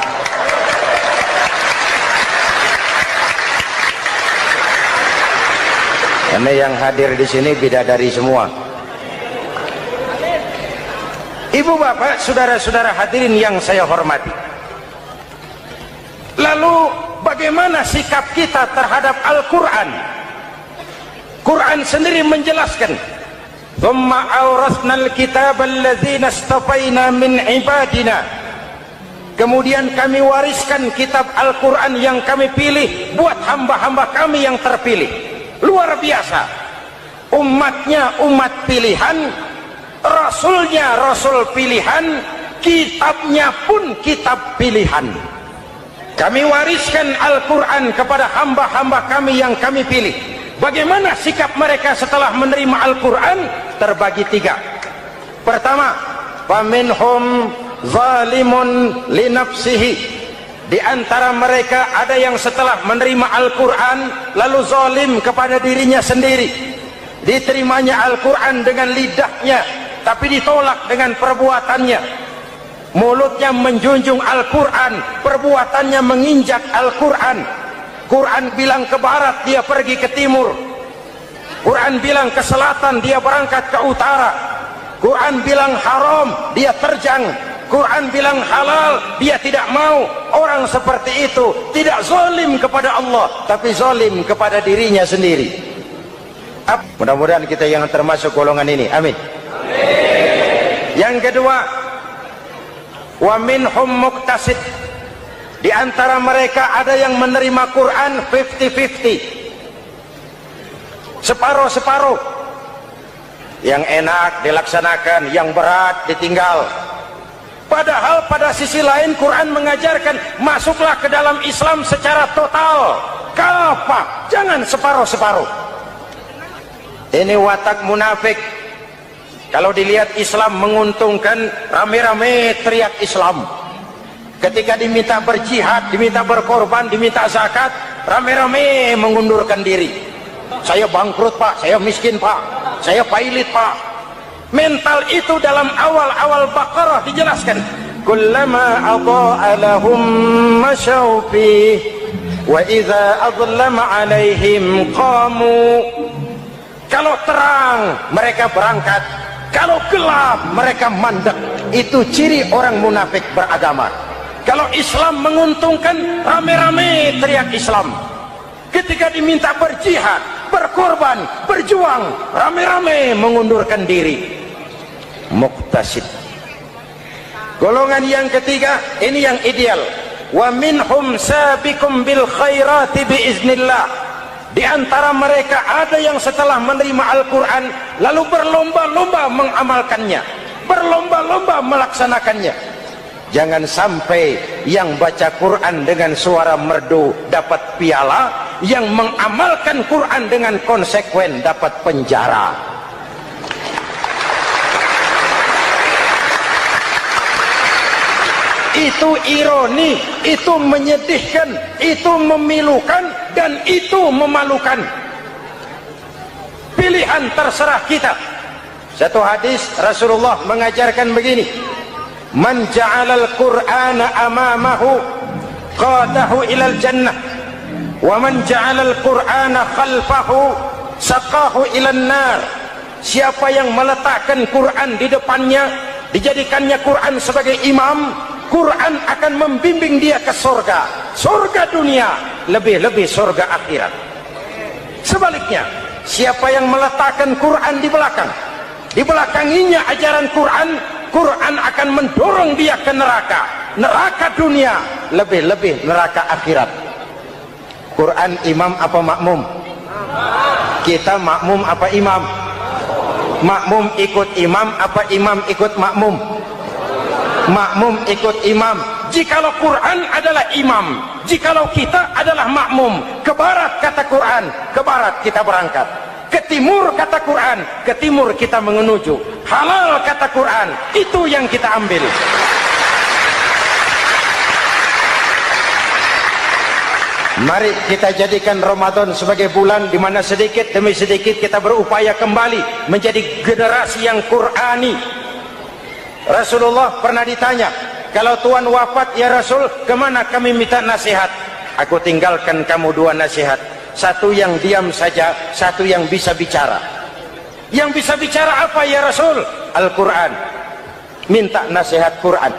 Karena yang hadir di sini bidadari semua. Ibu bapak, saudara-saudara hadirin yang saya hormati. Lalu bagaimana sikap kita terhadap Al-Quran? Quran sendiri menjelaskan, "Tsumma awrasnal kitaba alladzina istafaina min ibadina." Kemudian kami wariskan kitab Al-Quran yang kami pilih buat hamba-hamba kami yang terpilih. Luar biasa. Umatnya umat pilihan, Rasulnya Rasul pilihan, kitabnya pun kitab pilihan. Kami wariskan Al-Quran kepada hamba-hamba kami yang kami pilih. Bagaimana sikap mereka setelah menerima Al-Quran? Terbagi tiga. Pertama, faminhum zalimun linafsihi. Di antara mereka ada yang setelah menerima Al-Quran lalu zalim kepada dirinya sendiri. Diterimanya Al-Quran dengan lidahnya, tapi ditolak dengan perbuatannya. Mulutnya menjunjung Al-Quran, perbuatannya menginjak Al-Quran. Quran bilang ke barat, dia pergi ke timur. Quran bilang ke selatan, dia berangkat ke utara. Quran bilang haram, dia terjang. Quran bilang halal, dia tidak mau. Orang seperti itu tidak zalim kepada Allah, tapi zalim kepada dirinya sendiri. Mudah-mudahan kita yang termasuk golongan ini. Amin. Yang kedua, wa minhum muqtasid. Di antara mereka ada yang menerima Quran 50-50. Separuh-separuh. Yang enak dilaksanakan, yang berat ditinggal. Padahal pada sisi lain Quran mengajarkan masuklah ke dalam Islam secara total. Kafah, jangan separuh-separuh. Ini watak munafik. Kalau dilihat Islam menguntungkan, rame-rame teriak Islam. Ketika diminta berjihad, diminta berkorban, diminta zakat, rame-rame mengundurkan diri. Saya bangkrut Pak, saya miskin Pak, saya pailit Pak. Mental itu dalam awal-awal Baqarah dijelaskan. Kullama adha'a lahum masyaw fih wa idza adlama 'alaihim qamu. Kalau terang mereka berangkat, kalau gelap mereka mandek. Itu ciri orang munafik beragama. Kalau Islam menguntungkan, rame-rame teriak Islam. Ketika diminta berjihad, berkorban, berjuang, rame-rame mengundurkan diri. Muqtasid. Golongan yang ketiga, ini yang ideal. Wa minhum sabiqum bil khairati biiznillah. Di antara mereka ada yang setelah menerima Al-Quran lalu berlomba-lomba mengamalkannya, berlomba-lomba melaksanakannya. Jangan sampai yang baca Quran dengan suara merdu dapat piala, yang mengamalkan Quran dengan konsekuen dapat penjara. Itu ironi, itu menyedihkan, itu memilukan, dan itu memalukan. Pilihan terserah kita. Satu hadis Rasulullah mengajarkan begini: man ja'alal Qur'ana amamahu qadahu ilal jannah, wa man ja'alal Qur'ana khalfahu saqahu ilan nar. Siapa yang meletakkan Quran di depannya, dijadikannya Quran sebagai imam, Quran akan membimbing dia ke surga, surga dunia, lebih-lebih surga akhirat. Sebaliknya, siapa yang meletakkan Quran di belakang, dibelakanginya ajaran Quran, Quran akan mendorong dia ke neraka, neraka dunia, lebih-lebih neraka akhirat. Quran imam apa makmum? Kita makmum apa imam? Makmum ikut imam apa imam ikut makmum? Makmum ikut imam. Jikalau Quran adalah imam, jikalau kita adalah makmum, ke barat kata Quran, ke barat kita berangkat. Ke timur kata Quran, ke timur kita menuju. Halal kata Quran, itu yang kita ambil. Mari kita jadikan Ramadan sebagai bulan di mana sedikit demi sedikit kita berupaya kembali menjadi generasi yang Qurani. Rasulullah pernah ditanya, kalau Tuhan wafat ya Rasul, kemana kami minta nasihat? Aku tinggalkan kamu dua nasihat, satu yang diam saja, satu yang bisa bicara. Yang bisa bicara apa ya Rasul? Al-Quran. Minta nasihat Quran.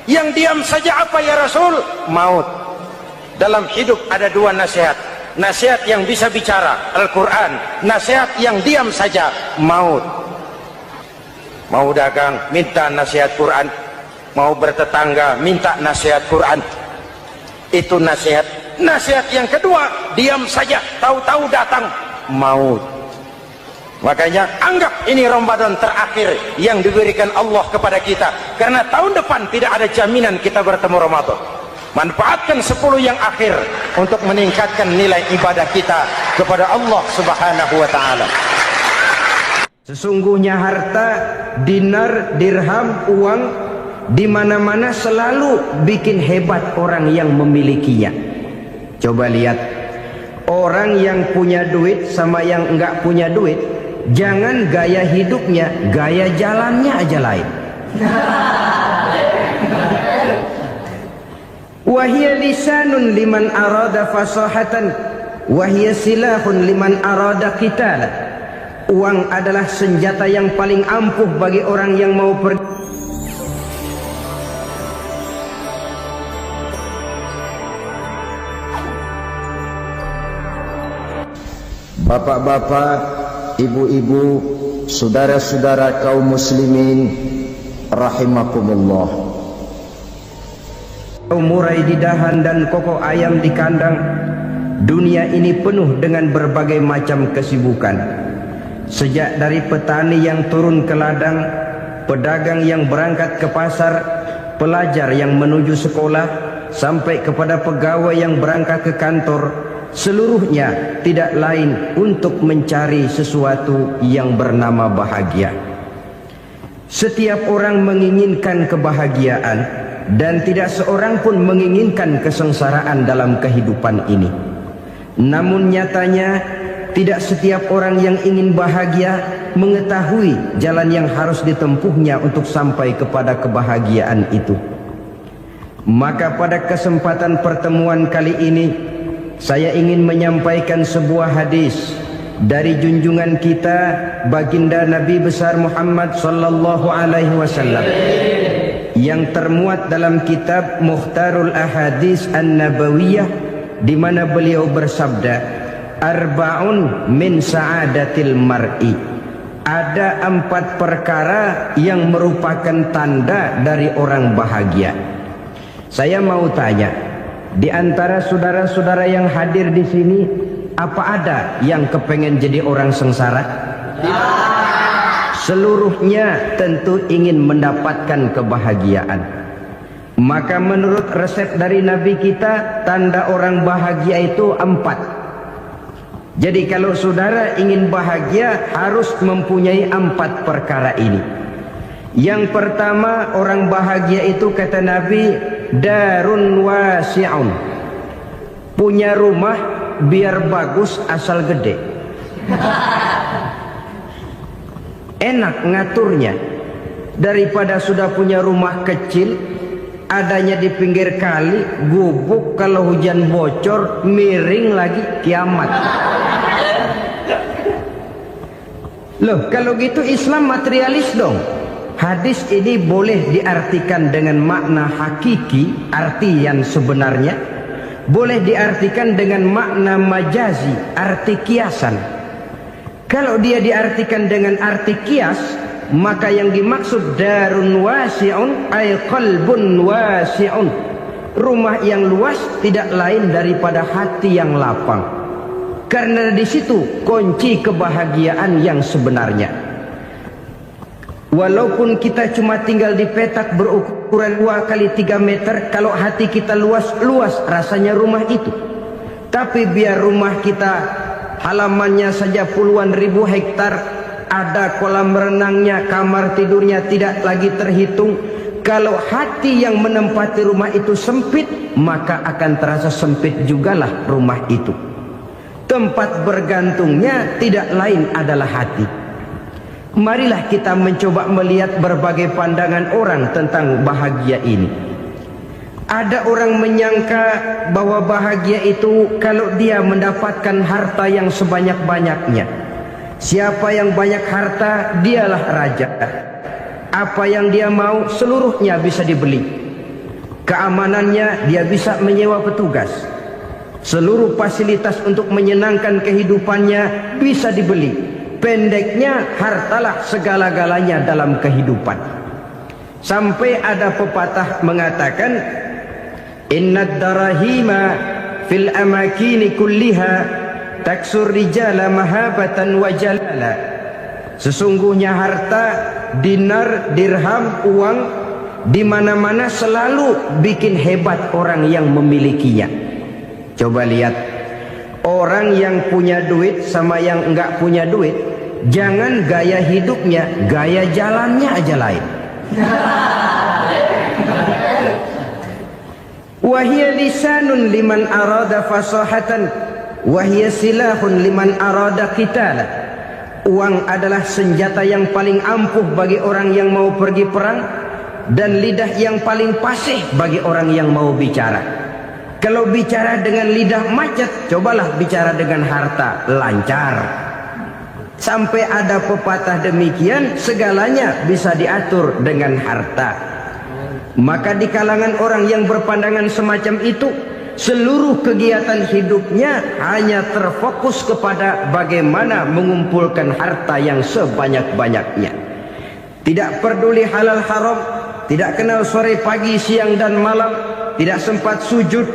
Yang diam saja apa ya Rasul? Maut. Dalam hidup ada dua nasihat, nasihat yang bisa bicara Al-Quran, nasihat yang diam saja maut. Mau dagang, minta nasihat Quran. Mau bertetangga, minta nasihat Quran. Itu nasihat. Nasihat yang kedua, diam saja, tahu-tahu datang maut. Makanya anggap ini Ramadan terakhir yang diberikan Allah kepada kita, karena tahun depan tidak ada jaminan kita bertemu Ramadan. Manfaatkan 10 yang akhir untuk meningkatkan nilai ibadah kita kepada Allah Subhanahu wa ta'ala. Sesungguhnya harta, dinar, dirham, uang di mana-mana selalu bikin hebat orang yang memilikinya. Coba lihat orang yang punya duit sama yang enggak punya duit, jangan gaya hidupnya, gaya jalannya aja lain. Wahia lisanun liman arada fasahatan, wahia silahun liman arada qitala. Uang adalah senjata yang paling ampuh bagi orang yang mau pergi. Bapak-bapak, ibu-ibu, saudara-saudara kaum muslimin rahimakumullah. Murai di dahan dan kokok ayam di kandang. Dunia ini penuh dengan berbagai macam kesibukan. Sejak dari petani yang turun ke ladang, pedagang yang berangkat ke pasar, pelajar yang menuju sekolah, sampai kepada pegawai yang berangkat ke kantor, seluruhnya tidak lain untuk mencari sesuatu yang bernama bahagia. Setiap orang menginginkan kebahagiaan, dan tidak seorang pun menginginkan kesengsaraan dalam kehidupan ini. Namun nyatanya tidak setiap orang yang ingin bahagia mengetahui jalan yang harus ditempuhnya untuk sampai kepada kebahagiaan itu. Maka pada kesempatan pertemuan kali ini, saya ingin menyampaikan sebuah hadis dari junjungan kita baginda Nabi besar Muhammad sallallahu alaihi wasallam yang termuat dalam kitab Mukhtarul Ahadits An-Nabawiyah, di mana beliau bersabda, arba'un min sa'adatil mar'i. Ada 4 perkara yang merupakan tanda dari orang bahagia. Saya mau tanya, di antara saudara-saudara yang hadir di sini, apa ada yang kepengen jadi orang sengsara? Seluruhnya tentu ingin mendapatkan kebahagiaan. Maka menurut resep dari Nabi kita, tanda orang bahagia itu 4. Jadi kalau saudara ingin bahagia, harus mempunyai 4 perkara ini. Yang pertama, orang bahagia itu kata Nabi, darun wasi'un. Punya rumah biar bagus asal gede. Enak ngaturnya. Daripada sudah punya rumah kecil, adanya di pinggir kali, gubuk, kalau hujan bocor, miring lagi, kiamat. Loh, kalau gitu Islam materialis dong. Hadis ini boleh diartikan dengan makna hakiki, arti yang sebenarnya. Boleh diartikan dengan makna majazi, arti kiasan. Kalau dia diartikan dengan arti kias, maka yang dimaksud darun wasi'un ay qalbun wasi'un. Rumah yang luas tidak lain daripada hati yang lapang. Karena di situ kunci kebahagiaan yang sebenarnya. Walaupun kita cuma tinggal di petak berukuran 2 kali 3 meter, kalau hati kita luas-luas rasanya rumah itu. Tapi biar rumah kita halamannya saja puluhan ribu hektar, ada kolam renangnya, kamar tidurnya tidak lagi terhitung. Kalau hati yang menempati rumah itu sempit, maka akan terasa sempit jugalah rumah itu. Tempat bergantungnya tidak lain adalah hati. Marilah kita mencoba melihat berbagai pandangan orang tentang bahagia ini. Ada orang menyangka bahwa bahagia itu kalau dia mendapatkan harta yang sebanyak-banyaknya. Siapa yang banyak harta, dialah raja. Apa yang dia mau, seluruhnya bisa dibeli. Keamanannya, dia bisa menyewa petugas. Seluruh fasilitas untuk menyenangkan kehidupannya bisa dibeli. Pendeknya, hartalah segala-galanya dalam kehidupan. Sampai ada pepatah mengatakan, innad darahima fil amakini kulliha taksur rijala mahabatan wa jalala. Sesungguhnya harta, dinar, dirham, uang di mana-mana selalu bikin hebat orang yang memilikinya. Coba lihat, orang yang punya duit sama yang enggak punya duit, jangan gaya hidupnya, gaya jalannya aja lain. Wahia lisanun liman arada fasahatan, wahia silahun liman arada qitala. Uang adalah senjata yang paling ampuh bagi orang yang mau pergi perang, dan lidah yang paling fasih bagi orang yang mau bicara. Kalau bicara dengan lidah macet, cobalah bicara dengan harta, lancar. Sampai ada pepatah demikian, segalanya bisa diatur dengan harta. Maka di kalangan orang yang berpandangan semacam itu, seluruh kegiatan hidupnya hanya terfokus kepada bagaimana mengumpulkan harta yang sebanyak-banyaknya. Tidak peduli halal haram, tidak kenal sore pagi siang dan malam, tidak sempat sujud,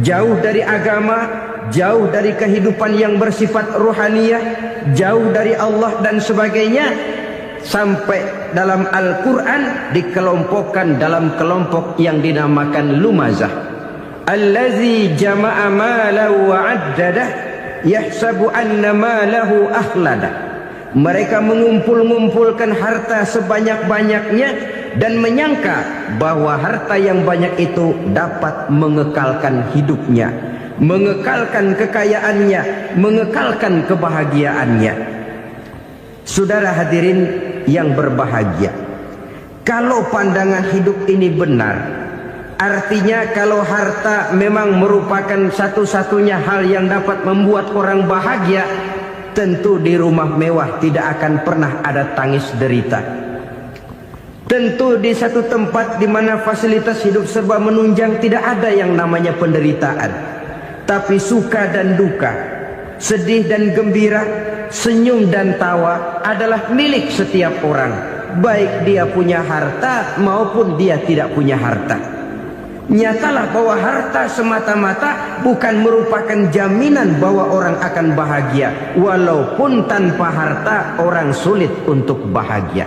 jauh dari agama, jauh dari kehidupan yang bersifat ruhaniyah, jauh dari Allah dan sebagainya. Sampai dalam Al-Quran dikelompokkan dalam kelompok yang dinamakan lumazah. Allazi jama'a malahu wa'addadah yahsabu anna malahu akhladah. Mereka mengumpul-ngumpulkan harta sebanyak-banyaknya dan menyangka bahwa harta yang banyak itu dapat mengekalkan hidupnya, mengekalkan kekayaannya, mengekalkan kebahagiaannya. Saudara hadirin yang berbahagia, kalau pandangan hidup ini benar, artinya kalau harta memang merupakan satu-satunya hal yang dapat membuat orang bahagia, tentu di rumah mewah tidak akan pernah ada tangis derita. Tentu di satu tempat di mana fasilitas hidup serba menunjang tidak ada yang namanya penderitaan. Tapi suka dan duka, sedih dan gembira, senyum dan tawa adalah milik setiap orang, baik dia punya harta maupun dia tidak punya harta. Nyatalah bahwa harta semata-mata bukan merupakan jaminan bahwa orang akan bahagia. Walaupun tanpa harta orang sulit untuk bahagia.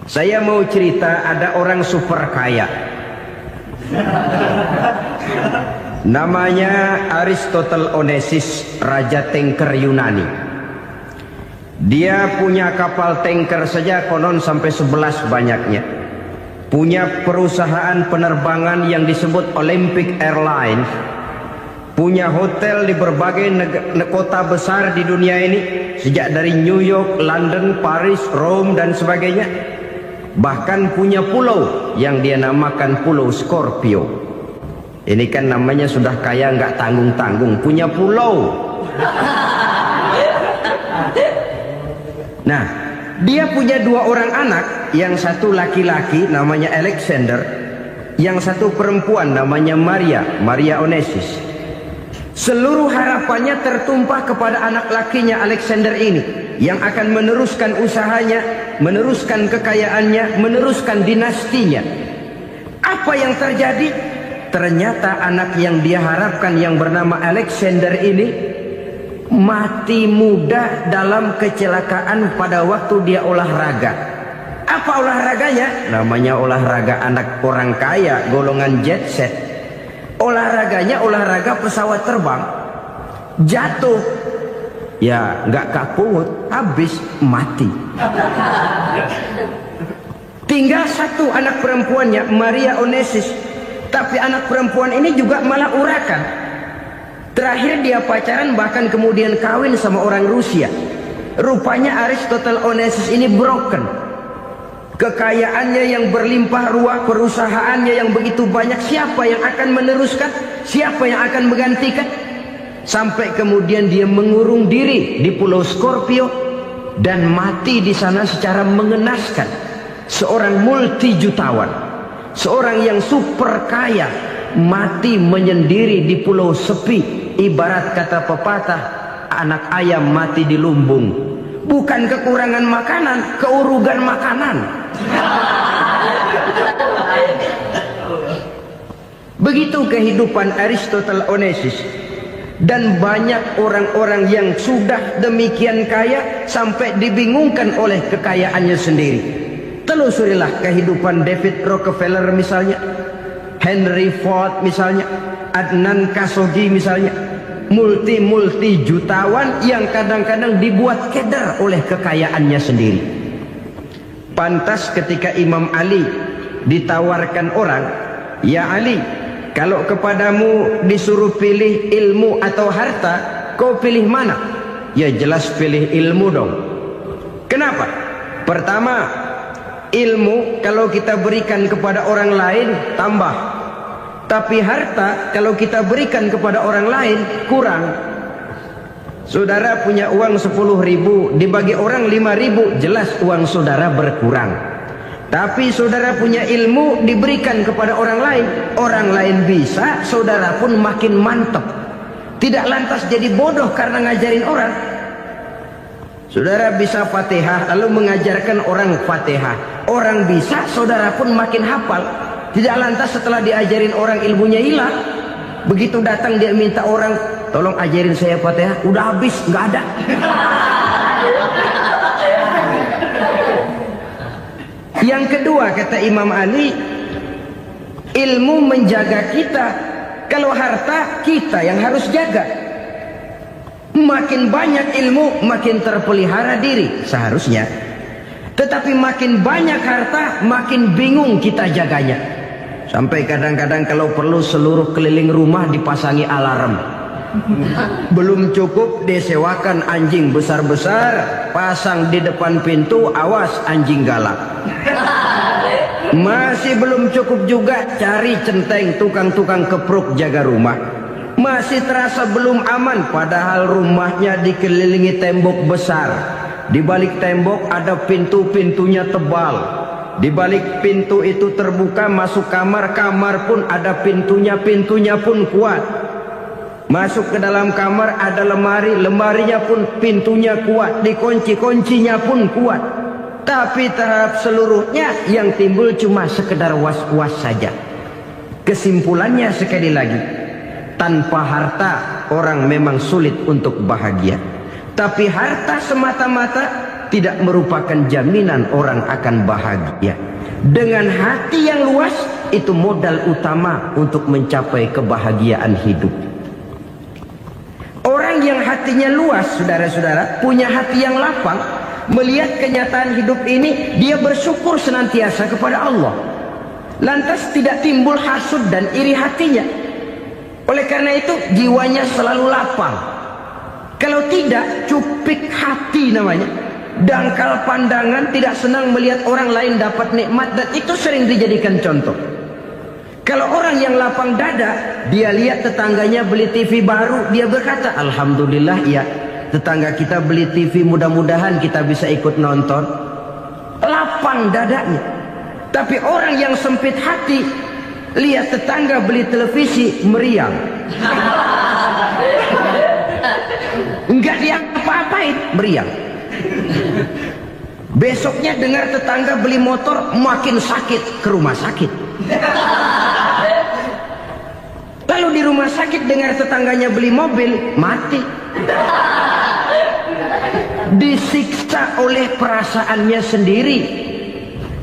Saya mau cerita, ada orang super kaya. Namanya Aristotle Onesimus, Raja Tanker Yunani. Dia punya kapal tanker saja konon sampai 11 banyaknya. Punya perusahaan penerbangan yang disebut Olympic Airlines. Punya hotel di berbagai kota besar di dunia ini, sejak dari New York, London, Paris, Rome dan sebagainya. Bahkan punya pulau yang dia namakan Pulau Scorpio. Ini kan namanya sudah kaya nggak tanggung-tanggung, punya pulau. Nah, dia punya 2 orang anak, yang satu laki-laki namanya Alexander, yang satu perempuan namanya Maria Onesimus. Seluruh harapannya tertumpah kepada anak lakinya Alexander ini, yang akan meneruskan usahanya, meneruskan kekayaannya, meneruskan dinastinya. Apa yang terjadi? Ternyata anak yang dia harapkan yang bernama Alexander ini mati muda dalam kecelakaan pada waktu dia olahraga. Apa olahraganya? Namanya olahraga anak orang kaya, golongan jet set. Olahraganya olahraga pesawat terbang. Jatuh, ya nggak kaput, habis mati. Tinggal satu anak perempuannya, Maria Onesimus. Tapi anak perempuan ini juga malah urakan. Terakhir dia pacaran, bahkan kemudian kawin sama orang Rusia. Rupanya Aristotle Onesimus ini broken. Kekayaannya yang berlimpah ruah, perusahaannya yang begitu banyak, siapa yang akan meneruskan? Siapa yang akan menggantikan? Sampai kemudian dia mengurung diri di Pulau Scorpio dan mati di sana secara mengenaskan. Seorang multi jutawan, seorang yang super kaya, mati menyendiri di pulau sepi. Ibarat kata pepatah, anak ayam mati di lumbung. Bukan kekurangan makanan, keurugan makanan. Begitu kehidupan Aristotle Onesimus. Dan banyak orang-orang yang sudah demikian kaya sampai dibingungkan oleh kekayaannya sendiri. Telusurilah kehidupan David Rockefeller misalnya, Henry Ford misalnya, Adnan Khashoggi misalnya. Multi jutawan yang kadang-kadang dibuat keder oleh kekayaannya sendiri. Pantas ketika Imam Ali ditawarkan orang, "Ya Ali, kalau kepadamu disuruh pilih ilmu atau harta, kau pilih mana?" Ya jelas pilih ilmu dong. Kenapa? Pertama, ilmu kalau kita berikan kepada orang lain tambah. Tapi harta kalau kita berikan kepada orang lain kurang. Saudara punya uang 10.000, dibagi orang 5.000, jelas uang saudara berkurang. Tapi saudara punya ilmu, diberikan kepada orang lain bisa, saudara pun makin mantap. Tidak lantas jadi bodoh karena ngajarin orang. Saudara bisa Fatihah lalu mengajarkan orang Fatihah. Orang bisa, saudara pun makin hafal. Tidak lantas setelah diajarin orang ilmunya hilang. Begitu datang dia minta orang, "Tolong ajarin saya Fatihah." Udah habis, nggak ada. Yang kedua kata Imam Ali, ilmu menjaga kita. Kalau harta kita yang harus jaga. Makin banyak ilmu makin terpelihara diri seharusnya. Tetapi makin banyak harta makin bingung kita jaganya. Sampai kadang-kadang kalau perlu seluruh keliling rumah dipasangi alarm. Belum cukup disewakan anjing besar-besar, pasang di depan pintu, awas anjing galak. Masih belum cukup juga, cari centeng tukang-tukang kepruk jaga rumah. Masih terasa belum aman, padahal rumahnya dikelilingi tembok besar. Di balik tembok ada pintu-pintunya tebal. Di balik pintu itu terbuka masuk kamar, kamar pun ada pintunya, pintunya pun kuat. Masuk ke dalam kamar ada lemari, lemarinya pun pintunya kuat, dikunci, kuncinya pun kuat. Tapi tahap seluruhnya yang timbul cuma sekedar was-was saja. Kesimpulannya sekali lagi, tanpa harta orang memang sulit untuk bahagia. Tapi harta semata-mata tidak merupakan jaminan orang akan bahagia. Dengan hati yang luas, itu modal utama untuk mencapai kebahagiaan hidup. Orang yang hatinya luas, saudara-saudara, punya hati yang lapang, melihat kenyataan hidup ini, dia bersyukur senantiasa kepada Allah. Lantas tidak timbul hasud dan iri hatinya. Oleh karena itu jiwanya selalu lapang. Kalau tidak, cupik hati namanya, dangkal pandangan, tidak senang melihat orang lain dapat nikmat, dan itu sering dijadikan contoh. Kalau orang yang lapang dada, dia lihat tetangganya beli TV baru, dia berkata, alhamdulillah ya, tetangga kita beli TV, mudah-mudahan kita bisa ikut nonton. Lapang dadanya. Tapi orang yang sempit hati, lihat tetangga beli televisi, meriang. Enggak dia apa-apain, meriang. Besoknya dengar tetangga beli motor, makin sakit, ke rumah sakit. Lalu di rumah sakit dengar tetangganya beli mobil, mati. Disiksa oleh perasaannya sendiri.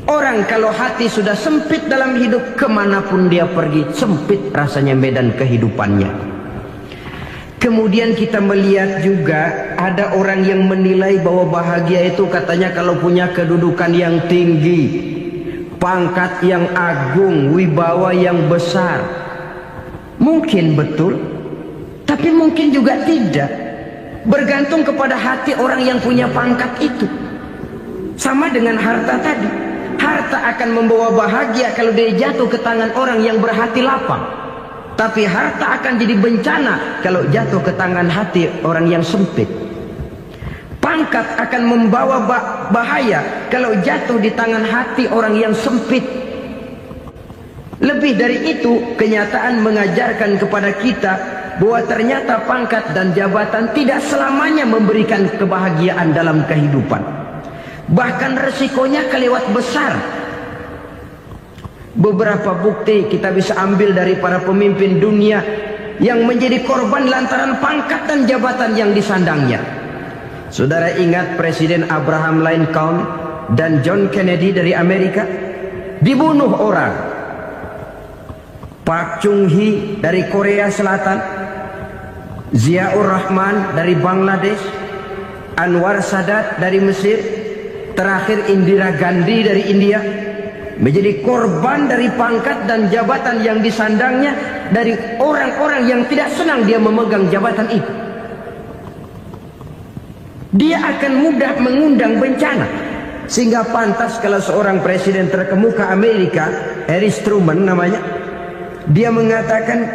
Orang kalau hati sudah sempit dalam hidup, kemanapun dia pergi, sempit rasanya medan kehidupannya. Kemudian kita melihat juga ada orang yang menilai bahwa bahagia itu katanya kalau punya kedudukan yang tinggi, pangkat yang agung, wibawa yang besar. Mungkin betul, tapi mungkin juga tidak. Bergantung kepada hati orang yang punya pangkat itu. Sama dengan harta tadi. Harta akan membawa bahagia kalau dia jatuh ke tangan orang yang berhati lapang. Tapi harta akan jadi bencana kalau jatuh ke tangan hati orang yang sempit. Pangkat akan membawa bahaya kalau jatuh di tangan hati orang yang sempit. Lebih dari itu, kenyataan mengajarkan kepada kita bahwa ternyata pangkat dan jabatan tidak selamanya memberikan kebahagiaan dalam kehidupan. Bahkan resikonya kelewat besar. Beberapa bukti kita bisa ambil dari para pemimpin dunia yang menjadi korban lantaran pangkat dan jabatan yang disandangnya. Saudara ingat Presiden Abraham Lincoln dan John Kennedy dari Amerika? Dibunuh orang. Park Chung-hee dari Korea Selatan, Ziaur Rahman dari Bangladesh, Anwar Sadat dari Mesir, terakhir Indira Gandhi dari India, menjadi korban dari pangkat dan jabatan yang disandangnya dari orang-orang yang tidak senang dia memegang jabatan itu. Dia akan mudah mengundang bencana. Sehingga pantas kalau seorang presiden terkemuka Amerika, Harry Truman namanya, dia mengatakan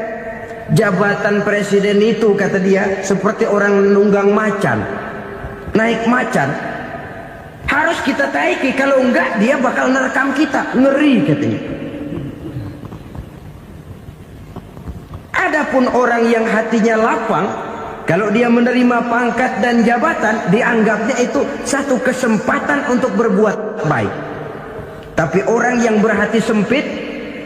jabatan presiden itu, kata dia, seperti orang nunggang macan, naik macan. Harus kita taiki, kalau enggak dia bakal nerekam kita, ngeri katanya. Adapun orang yang hatinya lapang, kalau dia menerima pangkat dan jabatan, dianggapnya itu satu kesempatan untuk berbuat baik. Tapi orang yang berhati sempit,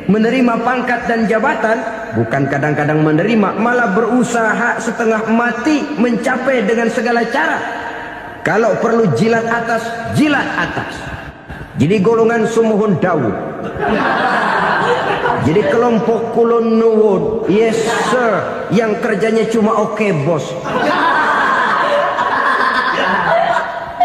menerima pangkat dan jabatan, bukan kadang-kadang menerima, malah berusaha setengah mati mencapai dengan segala cara. Kalau perlu jilat atas, jilat atas. Jadi golongan sumuhun Dawud. Jadi kelompok kulon nuwun, yes sir, yang kerjanya cuma oke bos.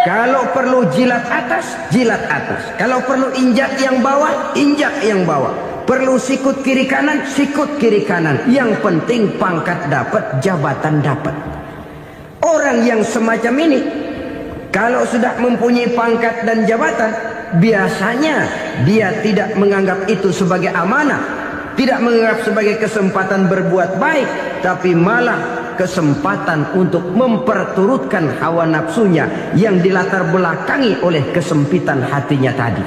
Kalau perlu jilat atas, jilat atas. Kalau perlu injak yang bawah, injak yang bawah. Perlu sikut kiri kanan, sikut kiri kanan. Yang penting pangkat dapat, jabatan dapat. Orang yang semacam ini, kalau sudah mempunyai pangkat dan jabatan, biasanya dia tidak menganggap itu sebagai amanah, tidak menganggap sebagai kesempatan berbuat baik, tapi malah kesempatan untuk memperturutkan hawa nafsunya yang dilatar belakangi oleh kesempitan hatinya tadi.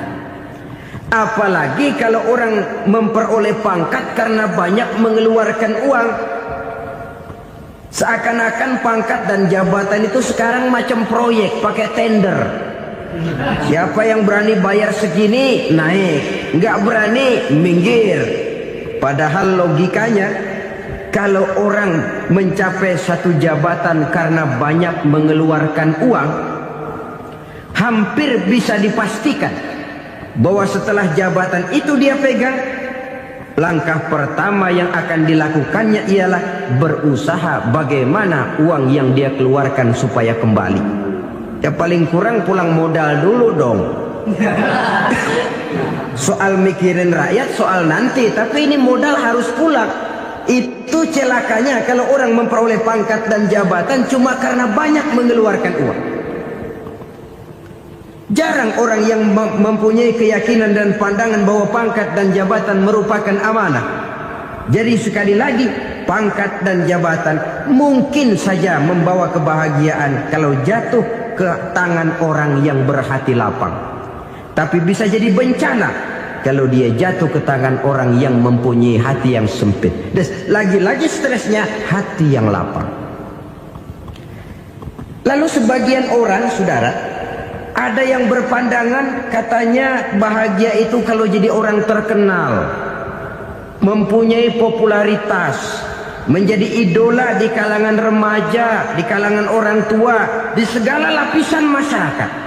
Apalagi kalau orang memperoleh pangkat karena banyak mengeluarkan uang. Seakan-akan pangkat dan jabatan itu sekarang macam proyek, pakai tender. Siapa yang berani bayar segini, naik. Nggak berani, minggir. Padahal logikanya, kalau orang mencapai satu jabatan karena banyak mengeluarkan uang, hampir bisa dipastikan bahwa setelah jabatan itu dia pegang, langkah pertama yang akan dilakukannya ialah berusaha bagaimana uang yang dia keluarkan supaya kembali. Ya paling kurang pulang modal dulu dong. Soal mikirin rakyat soal nanti, tapi ini modal harus pulang. Itu celakanya kalau orang memperoleh pangkat dan jabatan cuma karena banyak mengeluarkan uang. Jarang orang yang mempunyai keyakinan dan pandangan bahwa pangkat dan jabatan merupakan amanah. Jadi sekali lagi, pangkat dan jabatan mungkin saja membawa kebahagiaan kalau jatuh ke tangan orang yang berhati lapang. Tapi bisa jadi bencana kalau dia jatuh ke tangan orang yang mempunyai hati yang sempit. Dan lagi-lagi stresnya hati yang lapang. Lalu sebagian orang, saudara, ada yang berpandangan katanya bahagia itu kalau jadi orang terkenal, mempunyai popularitas, menjadi idola di kalangan remaja, di kalangan orang tua, di segala lapisan masyarakat.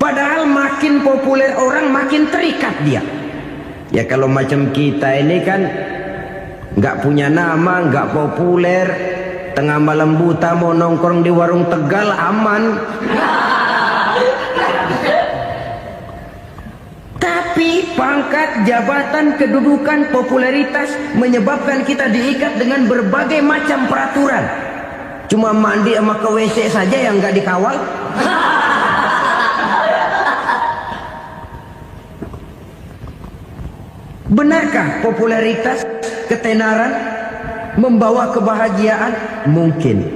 Padahal makin populer orang makin terikat dia. Ya kalau macam kita ini kan nggak punya nama, nggak populer, tengah malam buta mau nongkrong di warung Tegal aman. Tapi pangkat, jabatan, kedudukan, popularitas menyebabkan kita diikat dengan berbagai macam peraturan. Cuma mandi sama ke WC saja yang nggak dikawal. Benarkah popularitas, ketenaran membawa kebahagiaan? Mungkin,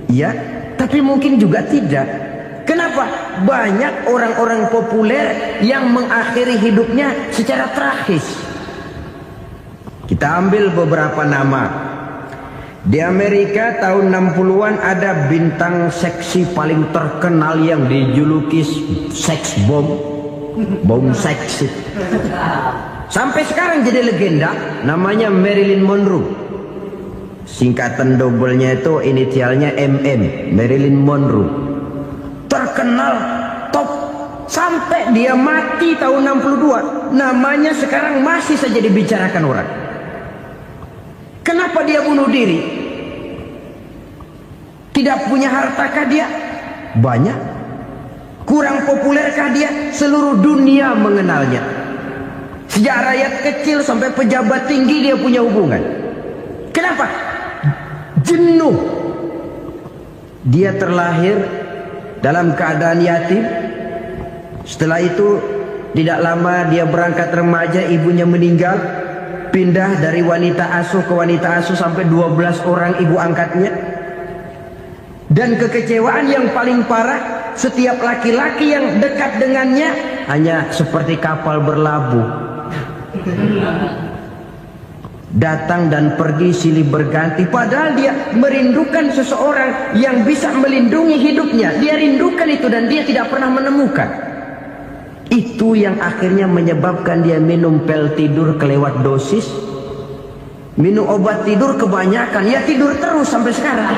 ya, tapi mungkin juga tidak. Kenapa? Banyak orang-orang populer yang mengakhiri hidupnya secara tragis. Kita ambil beberapa nama. Di Amerika tahun 60-an ada bintang seksi paling terkenal yang dijuluki seks bom. Bom seksi. Sampai sekarang jadi legenda, namanya Marilyn Monroe. Singkatan dobelnya itu inisialnya MM, Marilyn Monroe. Terkenal, top, sampai dia mati tahun 62. Namanya sekarang masih saja dibicarakan orang. Kenapa dia bunuh diri? Tidak punya hartakah dia? Banyak. Kurang populerkah dia? Seluruh dunia mengenalnya. Sejak rakyat kecil sampai pejabat tinggi dia punya hubungan. Kenapa? Jenuh. Dia terlahir dalam keadaan yatim. Setelah itu tidak lama dia berangkat remaja, ibunya meninggal. Pindah dari wanita asuh ke wanita asuh sampai 12 orang ibu angkatnya. Dan kekecewaan yang paling parah, setiap laki-laki yang dekat dengannya hanya seperti kapal berlabuh. Datang dan pergi silih berganti. Padahal dia merindukan seseorang yang bisa melindungi hidupnya. Dia rindukan itu dan dia tidak pernah menemukan. Itu yang akhirnya menyebabkan dia minum pil tidur kelewat dosis, minum obat tidur kebanyakan. Ya tidur terus sampai sekarang.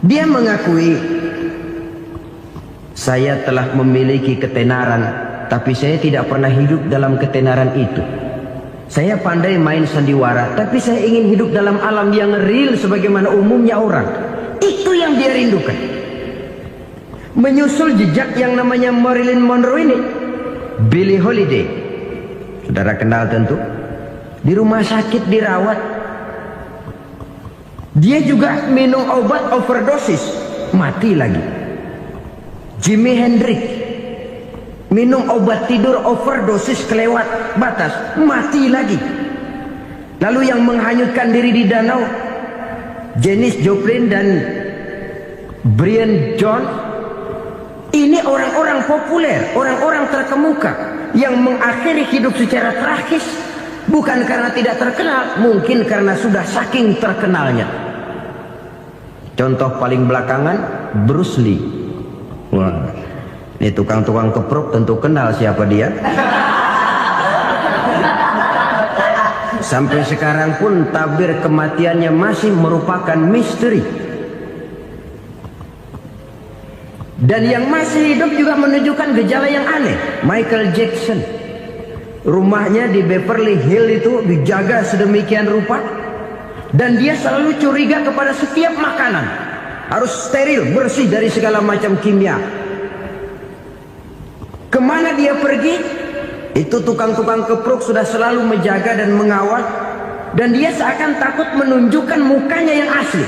Dia mengakui, saya telah memiliki ketenaran, tapi saya tidak pernah hidup dalam ketenaran itu. Saya pandai main sandiwara, tapi saya ingin hidup dalam alam yang real sebagaimana umumnya orang. Itu yang dia rindukan. Menyusul jejak yang namanya Marilyn Monroe ini, Billie Holiday, saudara kenal tentu, di rumah sakit dirawat. Dia juga minum obat overdosis, mati lagi. Jimi Hendrix minum obat tidur overdosis kelewat batas, mati lagi. Lalu yang menghanyutkan diri di danau, Janis Joplin dan Brian Jones. Ini orang-orang populer, orang-orang terkemuka yang mengakhiri hidup secara tragis, bukan karena tidak terkenal, mungkin karena sudah saking terkenalnya. Contoh paling belakangan, Bruce Lee. Wah, Ini tukang-tukang keprok tentu kenal siapa dia. Sampai sekarang pun tabir kematiannya masih merupakan misteri. Dan yang masih hidup juga menunjukkan gejala yang aneh. Michael Jackson, rumahnya di Beverly Hills itu dijaga sedemikian rupa, dan dia selalu curiga kepada setiap makanan harus steril, bersih dari segala macam kimia. Kemana dia pergi, itu tukang-tukang keprok sudah selalu menjaga dan mengawal, dan dia seakan takut menunjukkan mukanya yang asli.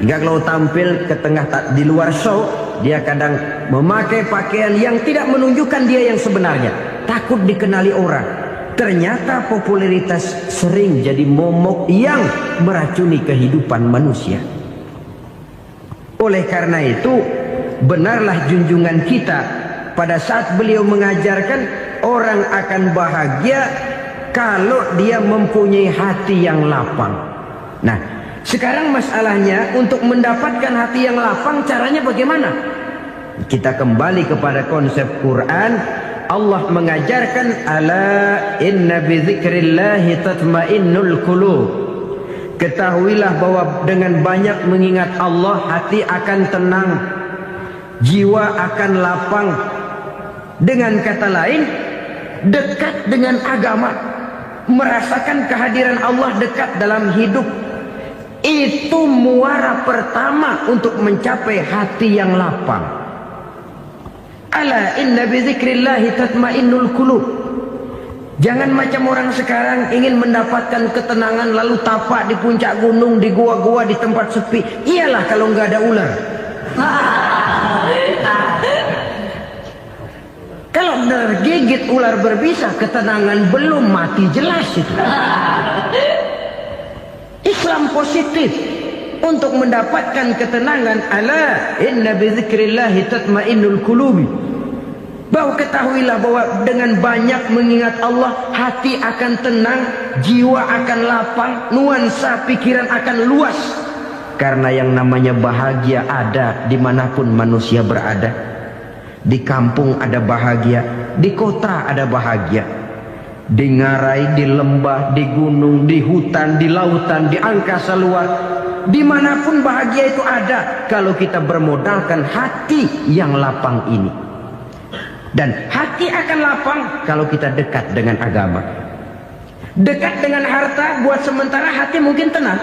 Hingga kalau tampil ke tengah di luar show, dia kadang memakai pakaian yang tidak menunjukkan dia yang sebenarnya, takut dikenali orang. Ternyata popularitas sering jadi momok yang meracuni kehidupan manusia. Oleh karena itu, benarlah junjungan kita pada saat beliau mengajarkan orang akan bahagia kalau dia mempunyai hati yang lapang. Nah, sekarang masalahnya untuk mendapatkan hati yang lapang, caranya bagaimana? Kita kembali kepada konsep Quran. Allah mengajarkan, ala inna bi dzikrillahi tatmainnul qulub. Ketahuilah bahwa dengan banyak mengingat Allah, hati akan tenang, jiwa akan lapang. Dengan kata lain, dekat dengan agama, merasakan kehadiran Allah dekat dalam hidup, itu muara pertama untuk mencapai hati yang lapang. Ala inna bi dzikrillahi tatmainnul qulub. Jangan macam orang sekarang ingin mendapatkan ketenangan lalu tapak di puncak gunung, di gua-gua, di tempat sepi. Iyalah kalau nggak ada ular. Kalau tergigit ular berbisa, ketenangan belum, mati jelas itu. Islam positif untuk mendapatkan ketenangan. Ala inna bi dzikrillahi tatmainnul qulubi. Bahwa ketahuilah bahwa dengan banyak mengingat Allah, hati akan tenang, jiwa akan lapang, nuansa pikiran akan luas. Karena yang namanya bahagia ada dimanapun manusia berada. Di kampung ada bahagia, di kota ada bahagia, di ngarai, di lembah, di gunung, di hutan, di lautan, di angkasa luar, dimanapun bahagia itu ada kalau kita bermodalkan hati yang lapang ini. Dan hati akan lapang kalau kita dekat dengan agama. Dekat dengan harta buat sementara hati mungkin tenang,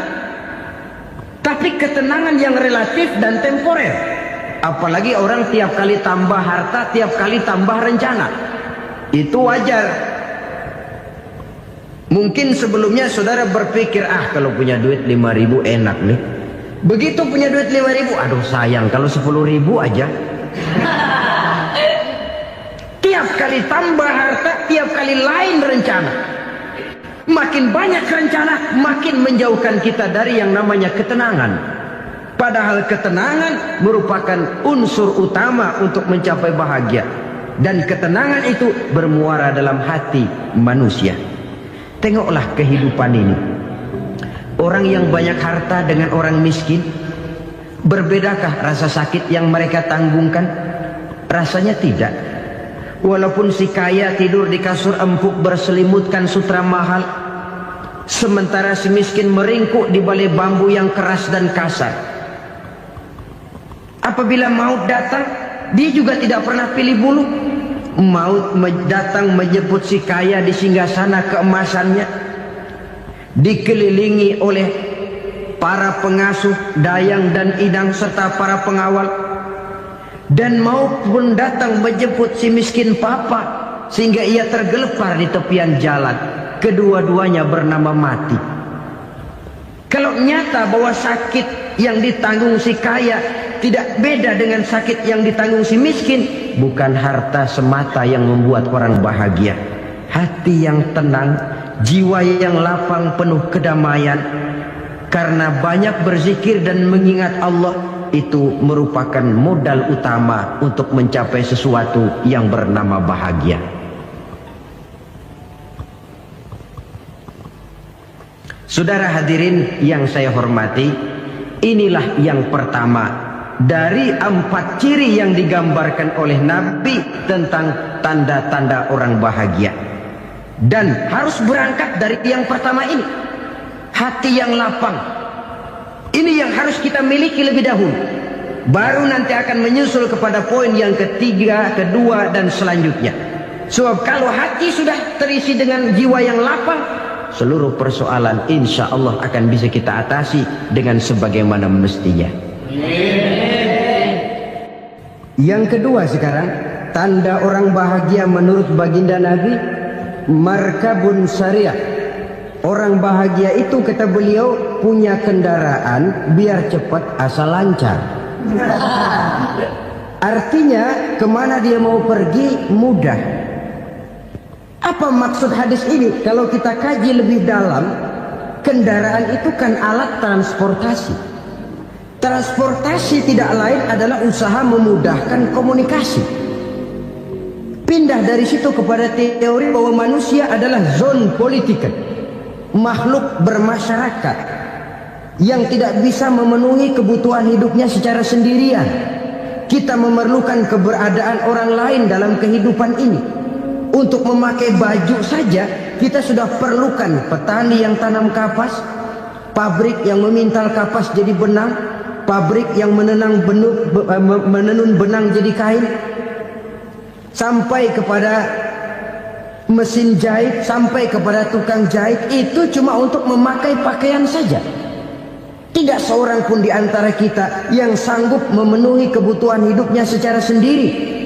tapi ketenangan yang relatif dan temporer. Apalagi orang tiap kali tambah harta, tiap kali tambah rencana. Itu wajar. Mungkin sebelumnya saudara berpikir, kalau punya duit 5.000 enak nih. Begitu punya duit 5.000, aduh sayang kalau 10.000 aja. Tiap kali tambah harta, tiap kali lain rencana. Makin banyak rencana, makin menjauhkan kita dari yang namanya ketenangan. Padahal ketenangan merupakan unsur utama untuk mencapai bahagia. Dan ketenangan itu bermuara dalam hati manusia. Tengoklah kehidupan ini. Orang yang banyak harta dengan orang miskin, berbedakah rasa sakit yang mereka tanggungkan? Rasanya tidak. Walaupun si kaya tidur di kasur empuk berselimutkan sutra mahal, sementara si miskin meringkuk di balai bambu yang keras dan kasar. Apabila maut datang, dia juga tidak pernah pilih bulu. Maut datang menjemput si kaya di singgasana keemasannya, dikelilingi oleh para pengasuh, dayang dan idang serta para pengawal. Dan maut pun datang menjemput si miskin papa, sehingga ia tergelepar di tepian jalan. Kedua-duanya bernama mati. Kalau nyata bahwa sakit yang ditanggung si kaya tidak beda dengan sakit yang ditanggung si miskin, bukan harta semata yang membuat orang bahagia. Hati yang tenang, jiwa yang lapang penuh kedamaian, karena banyak berzikir dan mengingat Allah, itu merupakan modal utama untuk mencapai sesuatu yang bernama bahagia. Saudara hadirin yang saya hormati, inilah yang pertama dari 4 ciri yang digambarkan oleh Nabi tentang tanda-tanda orang bahagia. Dan harus berangkat dari yang pertama ini, hati yang lapang. Ini yang harus kita miliki lebih dahulu, baru nanti akan menyusul kepada poin yang ketiga, kedua, dan selanjutnya. Sebab kalau hati sudah terisi dengan jiwa yang lapang, seluruh persoalan insya Allah akan bisa kita atasi dengan sebagaimana mestinya. Yang kedua sekarang, tanda orang bahagia menurut baginda Nabi, markabun syariah. Orang bahagia itu, kata beliau, punya kendaraan biar cepat asal lancar. Artinya kemana dia mau pergi mudah. Apa maksud hadis ini? Kalau kita kaji lebih dalam, kendaraan itu kan alat transportasi. Transportasi tidak lain adalah usaha memudahkan komunikasi. Pindah dari situ kepada teori bahwa manusia adalah zon politik, makhluk bermasyarakat yang tidak bisa memenuhi kebutuhan hidupnya secara sendirian. Kita memerlukan keberadaan orang lain dalam kehidupan ini. Untuk memakai baju saja kita sudah perlukan petani yang tanam kapas, pabrik yang memintal kapas jadi benang, pabrik yang menenun benang jadi kain, sampai kepada mesin jahit, sampai kepada tukang jahit. Itu cuma untuk memakai pakaian saja. Tidak seorang pun di antara kita yang sanggup memenuhi kebutuhan hidupnya secara sendiri.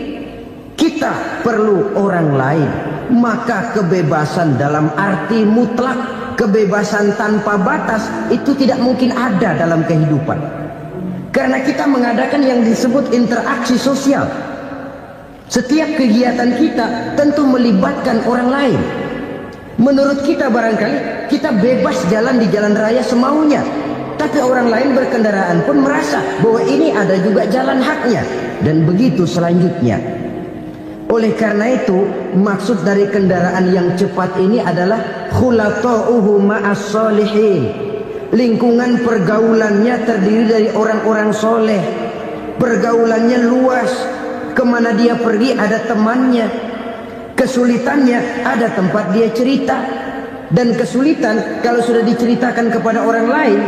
Kita perlu orang lain. Maka kebebasan dalam arti mutlak, kebebasan tanpa batas, itu tidak mungkin ada dalam kehidupan. Karena kita mengadakan yang disebut interaksi sosial. Setiap kegiatan kita tentu melibatkan orang lain. Menurut kita barangkali kita bebas jalan di jalan raya semaunya, tapi orang lain berkendaraan pun merasa bahwa ini ada juga jalan haknya, dan begitu selanjutnya. Oleh karena itu, maksud dari kendaraan yang cepat ini adalah khulata'uhu ma'as solihin. Lingkungan pergaulannya terdiri dari orang-orang soleh. Pergaulannya luas. Kemana dia pergi ada temannya. Kesulitannya ada tempat dia cerita. Dan kesulitan kalau sudah diceritakan kepada orang lain,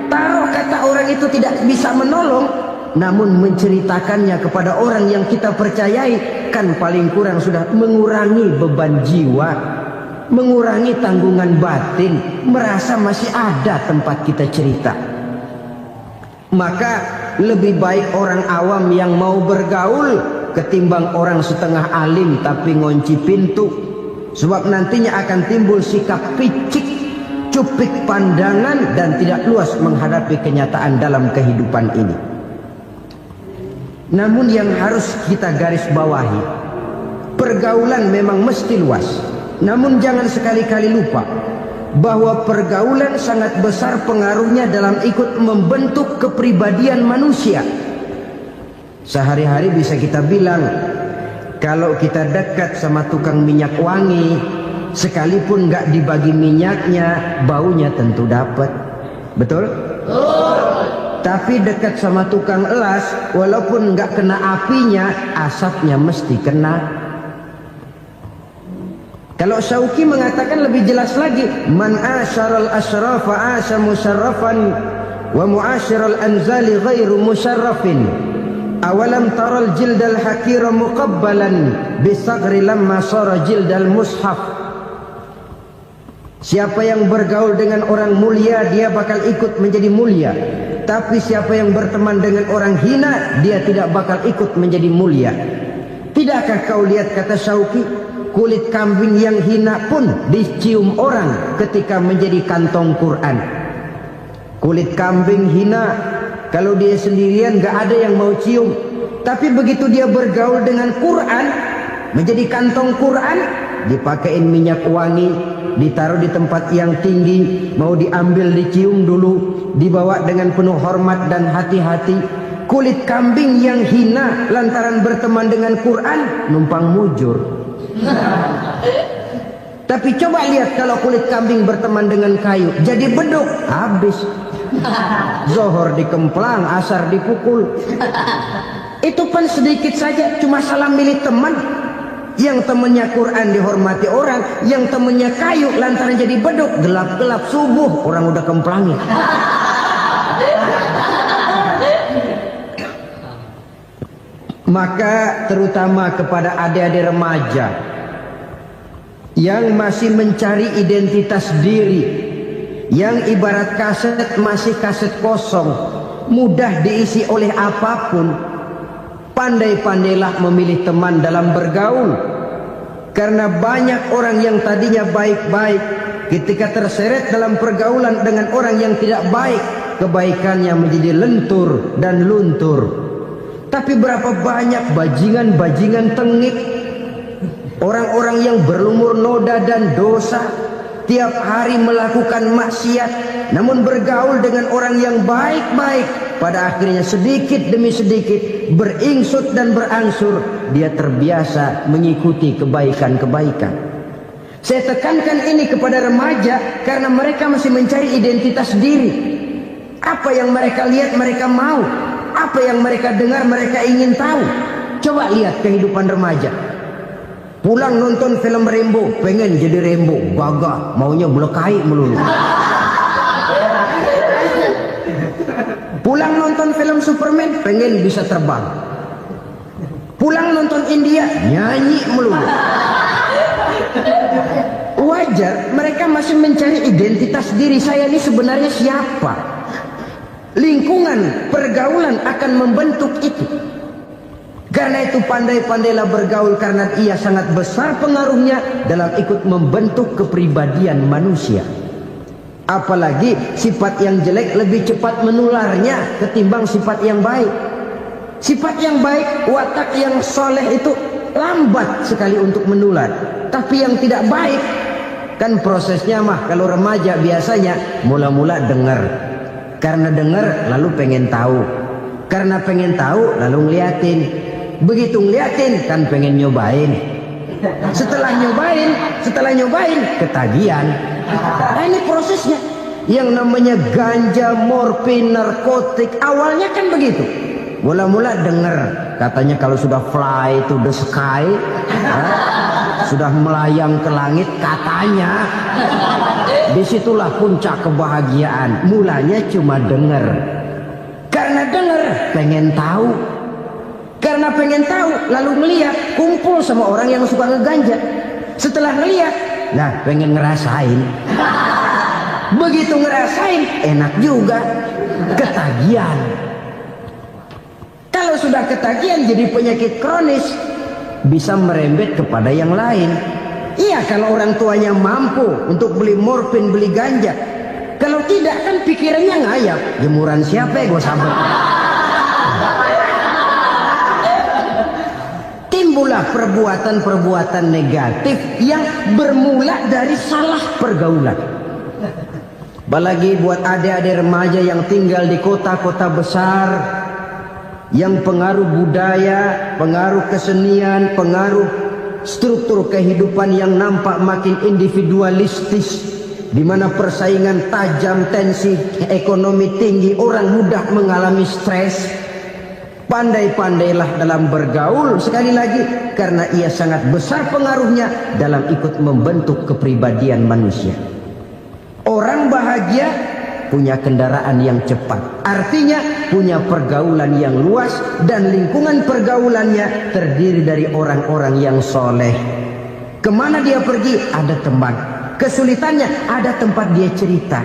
taruh kata orang itu tidak bisa menolong, namun menceritakannya kepada orang yang kita percayai, kan paling kurang sudah mengurangi beban jiwa, mengurangi tanggungan batin, merasa masih ada tempat kita cerita. Maka lebih baik orang awam yang mau bergaul ketimbang orang setengah alim tapi ngunci pintu. Sebab nantinya akan timbul sikap picik, cupik pandangan, dan tidak luas menghadapi kenyataan dalam kehidupan ini. Namun yang harus kita garis bawahi, pergaulan memang mesti luas. Namun jangan sekali-kali lupa bahwa pergaulan sangat besar pengaruhnya dalam ikut membentuk kepribadian manusia. Sehari-hari bisa kita bilang, kalau kita dekat sama tukang minyak wangi, sekalipun nggak dibagi minyaknya, baunya tentu dapat. Betul? Tapi dekat sama tukang elas, walaupun nggak kena apinya, asapnya mesti kena. Kalau Syauqi mengatakan lebih jelas lagi, man asyaral asrafa asya musarrafan wa muasyiral anzali ghairu musarrafin. Awalam taral jildal hakira muqabbalan bisagri lamma sara jildal mushaf. Siapa yang bergaul dengan orang mulia, dia bakal ikut menjadi mulia. Tapi siapa yang berteman dengan orang hina, dia tidak bakal ikut menjadi mulia. Tidakkah kau lihat, kata Syauqi, kulit kambing yang hina pun dicium orang ketika menjadi kantong Quran. Kulit kambing hina, kalau dia sendirian gak ada yang mau cium. Tapi begitu dia bergaul dengan Quran, menjadi kantong Quran, dipakein minyak wangi, ditaruh di tempat yang tinggi, mau diambil dicium dulu, dibawa dengan penuh hormat dan hati-hati. Kulit kambing yang hina lantaran berteman dengan Quran, numpang mujur. Tapi coba lihat kalau kulit kambing berteman dengan kayu, jadi beduk, habis. Zohor dikemplang, asar dipukul. Itu pun sedikit saja, cuma salah milih teman. Yang temannya Quran dihormati orang, yang temannya kayu lantaran jadi beduk, gelap-gelap subuh orang udah kemplangin. Maka terutama kepada adik-adik remaja yang masih mencari identitas diri, yang ibarat kaset masih kaset kosong, mudah diisi oleh apapun, pandai-pandailah memilih teman dalam bergaul. Karena banyak orang yang tadinya baik-baik, ketika terseret dalam pergaulan dengan orang yang tidak baik, kebaikannya menjadi lentur dan luntur. Tapi berapa banyak bajingan-bajingan tengik, orang-orang yang berlumur noda dan dosa, tiap hari melakukan maksiat, namun bergaul dengan orang yang baik-baik, pada akhirnya sedikit demi sedikit beringsut dan berangsur dia terbiasa mengikuti kebaikan-kebaikan. Saya tekankan ini kepada remaja karena mereka masih mencari identitas diri. Apa yang mereka lihat mereka mau, apa yang mereka dengar mereka ingin tahu. Coba lihat kehidupan remaja. Pulang nonton film Rambo, pengen jadi Rambo, gagah, maunya melekai melulu. Pulang nonton film Superman, pengen bisa terbang. Pulang nonton India, nyanyi melulu. Wajar, mereka masih mencari identitas diri. Saya ini sebenarnya siapa? Lingkungan, pergaulan akan membentuk itu. Karena itu pandai-pandailah bergaul, karena ia sangat besar pengaruhnya dalam ikut membentuk kepribadian manusia. Apalagi sifat yang jelek lebih cepat menularnya ketimbang sifat yang baik. Sifat yang baik, watak yang soleh itu lambat sekali untuk menular. Tapi yang tidak baik, kan prosesnya mah kalau remaja biasanya mula-mula dengar. Karena dengar lalu pengen tahu. Karena pengen tahu lalu ngeliatin. Begitu ngeliatin kan pengen nyobain. Setelah nyobain ketagihan. Nah, ini prosesnya. Yang namanya ganja, morfin, narkotik awalnya kan begitu. Mula-mula dengar katanya kalau sudah fly to the sky, sudah melayang ke langit katanya, disitulah puncak kebahagiaan. Mulanya cuma dengar. Karena dengar pengen tahu. Karena pengen tahu lalu melihat, kumpul sama orang yang suka ngeganja. Setelah ngelihat, nah pengen ngerasain. Begitu ngerasain enak juga, ketagihan. Kalau sudah ketagihan jadi penyakit kronis, bisa merembet kepada yang lain. Iya, kalau orang tuanya mampu untuk beli morfin, beli ganja. Kalau tidak kan pikirannya ngayap, jemuran siapa ya gue sabar. Timbullah perbuatan-perbuatan negatif yang bermula dari salah pergaulan. Apalagi buat adik-adik remaja yang tinggal di kota-kota besar, yang pengaruh budaya, pengaruh kesenian, pengaruh struktur kehidupan yang nampak makin individualistis, di mana persaingan tajam, tensi ekonomi tinggi, orang mudah mengalami stres. Pandai-pandailah dalam bergaul, sekali lagi karena ia sangat besar pengaruhnya dalam ikut membentuk kepribadian manusia. Orang bahagia punya kendaraan yang cepat, artinya punya pergaulan yang luas, dan lingkungan pergaulannya terdiri dari orang-orang yang soleh. Kemana dia pergi ada teman, kesulitannya ada tempat dia cerita.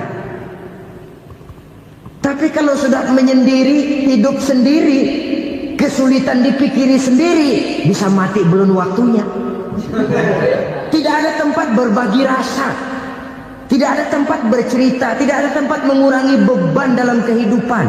Tapi kalau sudah menyendiri, hidup sendiri, kesulitan dipikiri sendiri, bisa mati belum waktunya. Tidak ada tempat berbagi rasa, tidak ada tempat bercerita, tidak ada tempat mengurangi beban dalam kehidupan.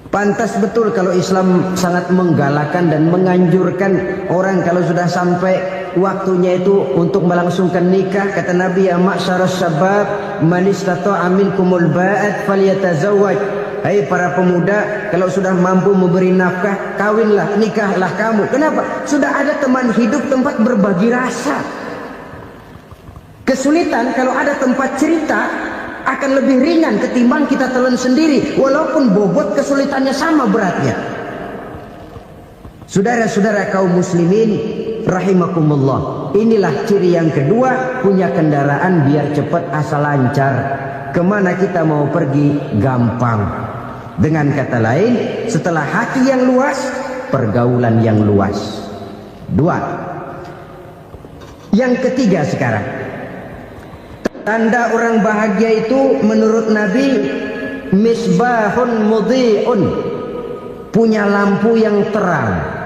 Pantas betul kalau Islam sangat menggalakkan dan menganjurkan orang kalau sudah sampai waktunya itu untuk melangsungkan nikah. Kata Nabi, ya ma'syaras syabab man istata'a minkumul ba'at falyatazawwaj. Hai para pemuda, kalau sudah mampu memberi nafkah, kawinlah, nikahlah kamu. Kenapa? Sudah ada teman hidup, tempat berbagi rasa. Kesulitan kalau ada tempat cerita, akan lebih ringan ketimbang kita telan sendiri, walaupun bobot kesulitannya sama beratnya. Saudara-saudara kaum muslimin rahimakumullah, inilah ciri yang kedua, punya kendaraan biar cepat asal lancar. Kemana kita mau pergi gampang. Dengan kata lain, setelah hati yang luas, pergaulan yang luas. Dua. Yang ketiga sekarang, tanda orang bahagia itu menurut Nabi, misbahun mudhi'un, punya lampu yang terang.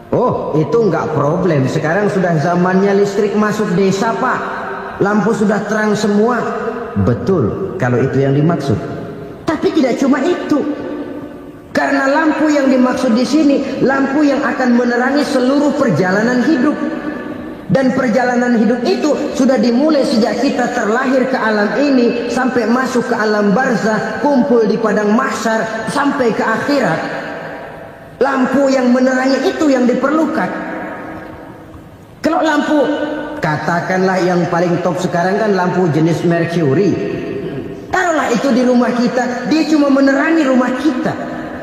Oh, itu enggak problem. Sekarang sudah zamannya listrik masuk desa, Pak. Lampu sudah terang semua. Betul, kalau itu yang dimaksud. Tapi tidak cuma itu. Karena lampu yang dimaksud di sini, lampu yang akan menerangi seluruh perjalanan hidup. Dan perjalanan hidup itu sudah dimulai sejak kita terlahir ke alam ini, sampai masuk ke alam barzah, kumpul di padang mahsyar, sampai ke akhirat. Lampu yang menerangi itu yang diperlukan. Kalau lampu, katakanlah yang paling top sekarang kan lampu jenis Mercury. Taruhlah itu di rumah kita, dia cuma menerangi rumah kita.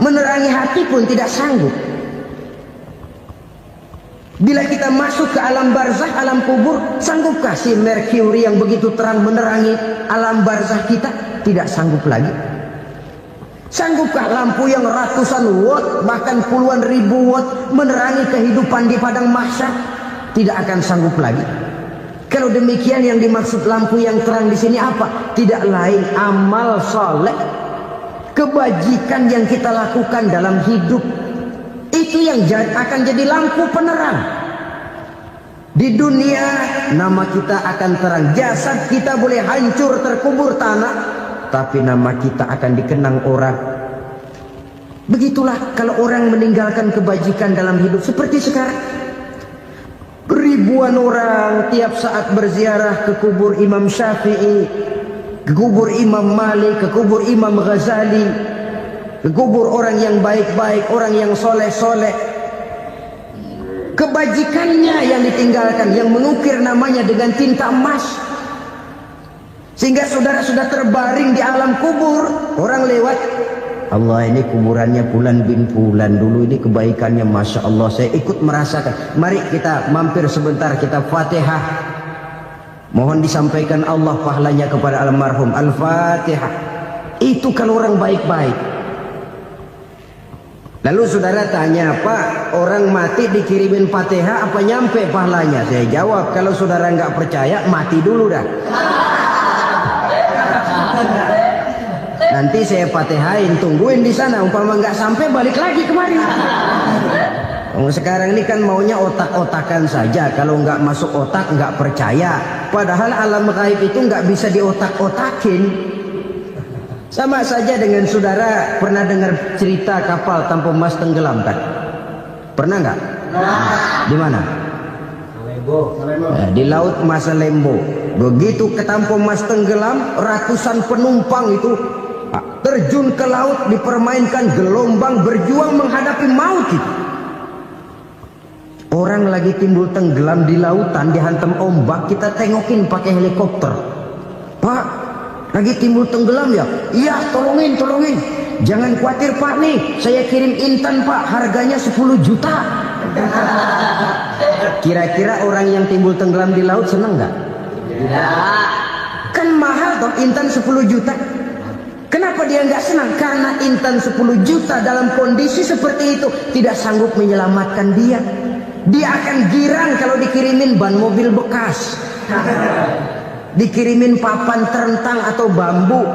Menerangi hati pun tidak sanggup. Bila kita masuk ke alam barzah, alam kubur, sanggupkah si Mercury yang begitu terang menerangi alam barzah kita? Tidak sanggup lagi. Sanggupkah lampu yang ratusan watt, bahkan puluhan ribu watt menerangi kehidupan di padang mahsyar? Tidak akan sanggup lagi. Kalau demikian, yang dimaksud lampu yang terang di sini apa? Tidak lain amal soleh, kebajikan yang kita lakukan dalam hidup. Itu yang akan jadi lampu penerang. Di dunia nama kita akan terang. Jasad kita boleh hancur terkubur tanah, tapi nama kita akan dikenang orang. Begitulah kalau orang meninggalkan kebajikan dalam hidup seperti sekarang. Ribuan orang tiap saat berziarah ke kubur Imam Syafi'i, ke kubur Imam Malik, ke kubur Imam Ghazali, ke kubur orang yang baik-baik, orang yang soleh-soleh. Kebajikannya yang ditinggalkan, yang mengukir namanya dengan tinta emas. Sehingga saudara sudah terbaring di alam kubur, orang lewat, Allah, ini kuburannya Fulan bin Fulan, dulu ini kebaikannya Masya Allah, saya ikut merasakan. Mari kita mampir sebentar, kita Fatihah. Mohon disampaikan Allah pahalanya kepada almarhum. Al-Fatihah. Itu kalau orang baik-baik. Lalu saudara tanya, Pak, orang mati dikirimin Fatihah apa nyampe pahalanya? Saya jawab, kalau saudara nggak percaya, mati dulu dah. Nanti saya Fatihain, tungguin di sana. Umpama nggak sampai, balik lagi kemari. Sekarang ini kan maunya otak-otakan saja. Kalau nggak masuk otak, nggak percaya. Padahal alam gaib itu nggak bisa diotak-otakin. Sama saja dengan saudara pernah dengar cerita kapal tanpa emas tenggelam kan? Pernah nggak? Di mana? Di laut Masalembo. Begitu ke tanpa emas tenggelam, ratusan penumpang itu terjun ke laut, dipermainkan gelombang, berjuang menghadapi maut itu. Orang lagi timbul tenggelam di lautan, dihantam ombak, kita tengokin pakai helikopter. Pak, lagi timbul tenggelam ya? Iya, tolongin. Jangan khawatir Pak, nih saya kirim intan Pak, harganya 10 juta. Kira-kira orang yang timbul tenggelam di laut seneng nggak? Tidak. Kan mahal toh intan 10 juta. Kenapa dia nggak senang? Karena intan 10 juta dalam kondisi seperti itu tidak sanggup menyelamatkan dia. Dia akan girang kalau dikirimin ban mobil bekas, dikirimin papan terentang atau bambu.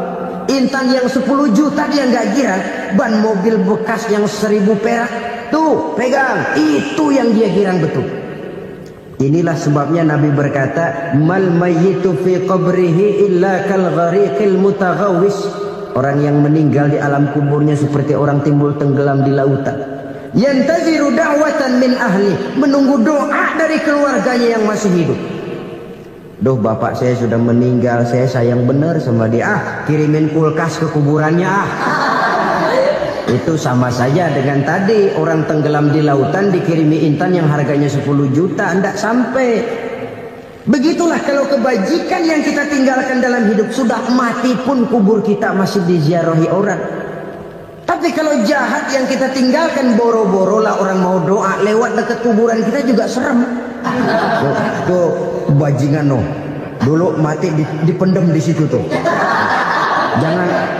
Intan yang 10 juta dia nggak girang. Ban mobil bekas yang 1000 perak, tuh pegang, itu yang dia girang betul. Inilah sebabnya Nabi berkata, mal mayyitu fi qabrihi illa kal ghariqil mutaghawwis. Orang yang meninggal di alam kuburnya seperti orang timbul tenggelam di lautan. Yantaziru da'watan min ahli, menunggu doa dari keluarganya yang masih hidup. Duh, bapak saya sudah meninggal, saya sayang benar sama dia. Kirimin kulkas ke kuburannya. Itu sama saja dengan tadi orang tenggelam di lautan dikirimi intan yang harganya 10 juta, enggak sampai. Begitulah kalau kebajikan yang kita tinggalkan dalam hidup, sudah mati pun kubur kita masih diziarahi orang. Tapi kalau jahat yang kita tinggalkan, boro-boro lah orang mau doa lewat dekat kuburan kita juga serem. Tuh bajingan no, dulu mati dipendem di situ tuh.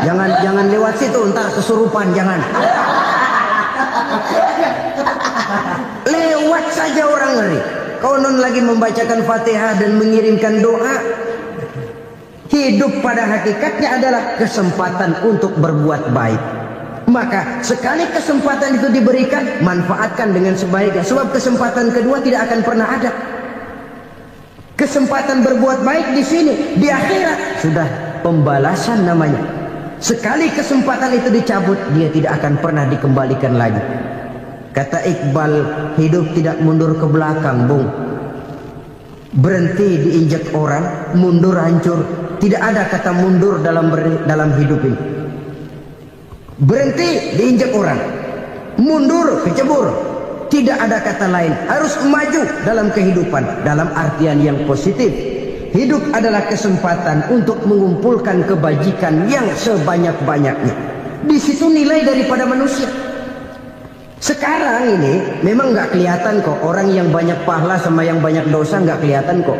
Jangan lewat situ, ntar kesurupan, jangan. Lewat saja orang ngeri. Konon lagi membacakan Fatihah dan mengirimkan doa. Hidup pada hakikatnya adalah kesempatan untuk berbuat baik. Maka sekali kesempatan itu diberikan, manfaatkan dengan sebaiknya. Sebab kesempatan kedua tidak akan pernah ada. Kesempatan berbuat baik di sini, di akhirat sudah pembalasan namanya. Sekali kesempatan itu dicabut, dia tidak akan pernah dikembalikan lagi. Kata Iqbal, hidup tidak mundur ke belakang, Bung. Berhenti diinjak orang, mundur hancur. Tidak ada kata mundur dalam hidup ini. Berhenti diinjak orang, mundur kecebur. Tidak ada kata lain. Harus maju dalam kehidupan, dalam artian yang positif. Hidup adalah kesempatan untuk mengumpulkan kebajikan yang sebanyak-banyaknya. Di situ nilai daripada manusia. Sekarang ini memang nggak kelihatan kok, orang yang banyak pahala sama yang banyak dosa nggak kelihatan kok.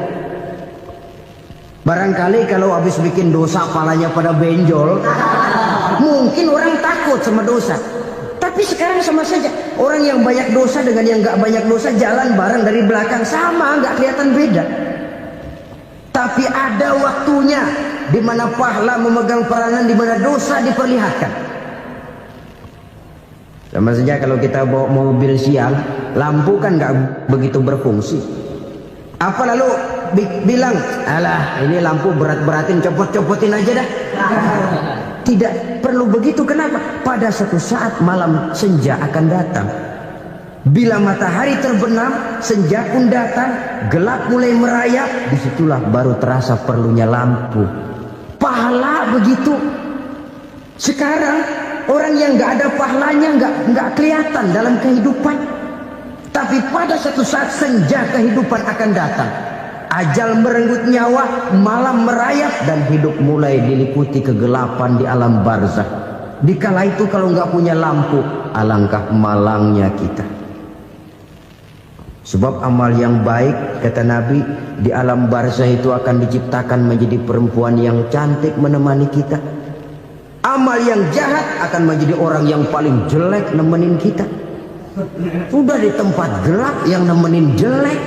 Barangkali kalau habis bikin dosa palanya pada benjol, mungkin orang takut sama dosa. Tapi sekarang sama saja, orang yang banyak dosa dengan yang nggak banyak dosa jalan bareng dari belakang, sama, nggak kelihatan beda. Tapi ada waktunya di mana pahala memegang peranan, di mana dosa diperlihatkan. Sama saja kalau kita bawa mobil siang, lampu kan nggak begitu berfungsi. Apa lalu bilang, alah ini lampu berat-beratin, copot-copotin aja dah. Tidak perlu begitu. Kenapa? Pada suatu saat malam senja akan datang. Bila matahari terbenam, senja pun datang, gelap mulai merayap, disitulah baru terasa perlunya lampu. Pahala begitu. Sekarang orang yang nggak ada pahalanya nggak kelihatan dalam kehidupan. Tapi pada suatu saat senja kehidupan akan datang. Ajal merenggut nyawa, malam merayap, dan hidup mulai diliputi kegelapan di alam barzakh. Dikala itu kalau nggak punya lampu, alangkah malangnya kita. Sebab amal yang baik, kata Nabi, di alam barzakh itu akan diciptakan menjadi perempuan yang cantik menemani kita. Amal yang jahat akan menjadi orang yang paling jelek nemenin kita. Sudah di tempat gelap yang nemenin jelek.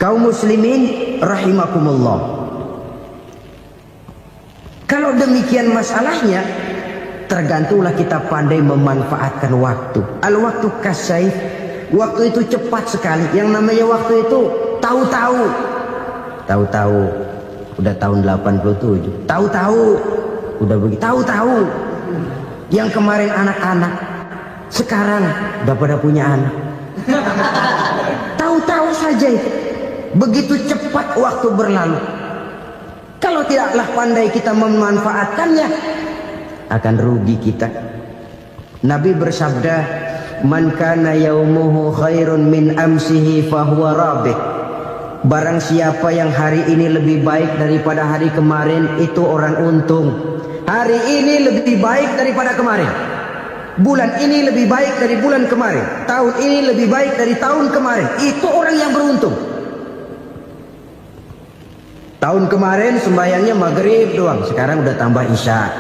Kaum muslimin rahimakumullah. Kalau demikian masalahnya, tergantunglah kita pandai memanfaatkan waktu. Al-waktu kasayf, waktu itu cepat sekali. Yang namanya waktu itu tahu-tahu. Tahu-tahu udah tahun 87. Tahu-tahu udah begitu. Tahu-tahu yang kemarin anak-anak, sekarang udah pada punya anak. Tahu-tahu saja itu. Begitu cepat waktu berlalu. Kalau tidaklah pandai kita memanfaatkannya, akan rugi kita. Nabi bersabda, "Man kana yaumuhu khairun min amsihi fahuwa rabih." Barang siapa yang hari ini lebih baik daripada hari kemarin, itu orang untung. Hari ini lebih baik daripada kemarin. Bulan ini lebih baik dari bulan kemarin. Tahun ini lebih baik dari tahun kemarin. Itu orang yang beruntung. Tahun kemarin sembahyangnya maghrib doang, sekarang udah tambah isya.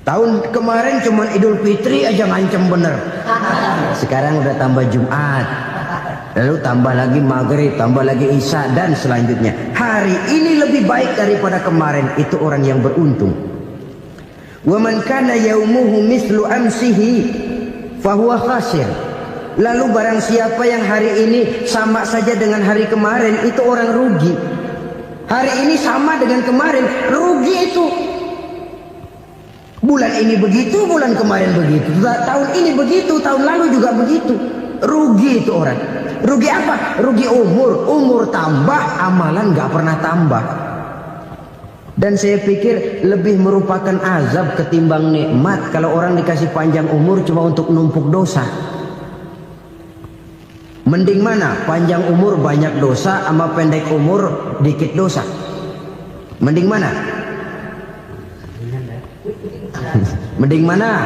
Tahun kemarin cuma Idul Fitri aja ngancem bener, sekarang udah tambah Jumat, lalu tambah lagi maghrib, tambah lagi isya, dan selanjutnya. Hari ini lebih baik daripada kemarin, itu orang yang beruntung. Wa man kana yaumuhu mislu amsihi fahuwa khasir. Lalu barang siapa yang hari ini sama saja dengan hari kemarin, itu orang rugi. Hari ini sama dengan kemarin, rugi itu. Bulan ini begitu, bulan kemarin begitu, tahun ini begitu, tahun lalu juga begitu. Rugi itu orang. Rugi apa? Rugi umur. Umur tambah, amalan gak pernah tambah. Dan saya pikir lebih merupakan azab ketimbang nikmat kalau orang dikasih panjang umur cuma untuk numpuk dosa. Mending mana? Panjang umur banyak dosa sama pendek umur dikit dosa? Mending mana? Mending mana?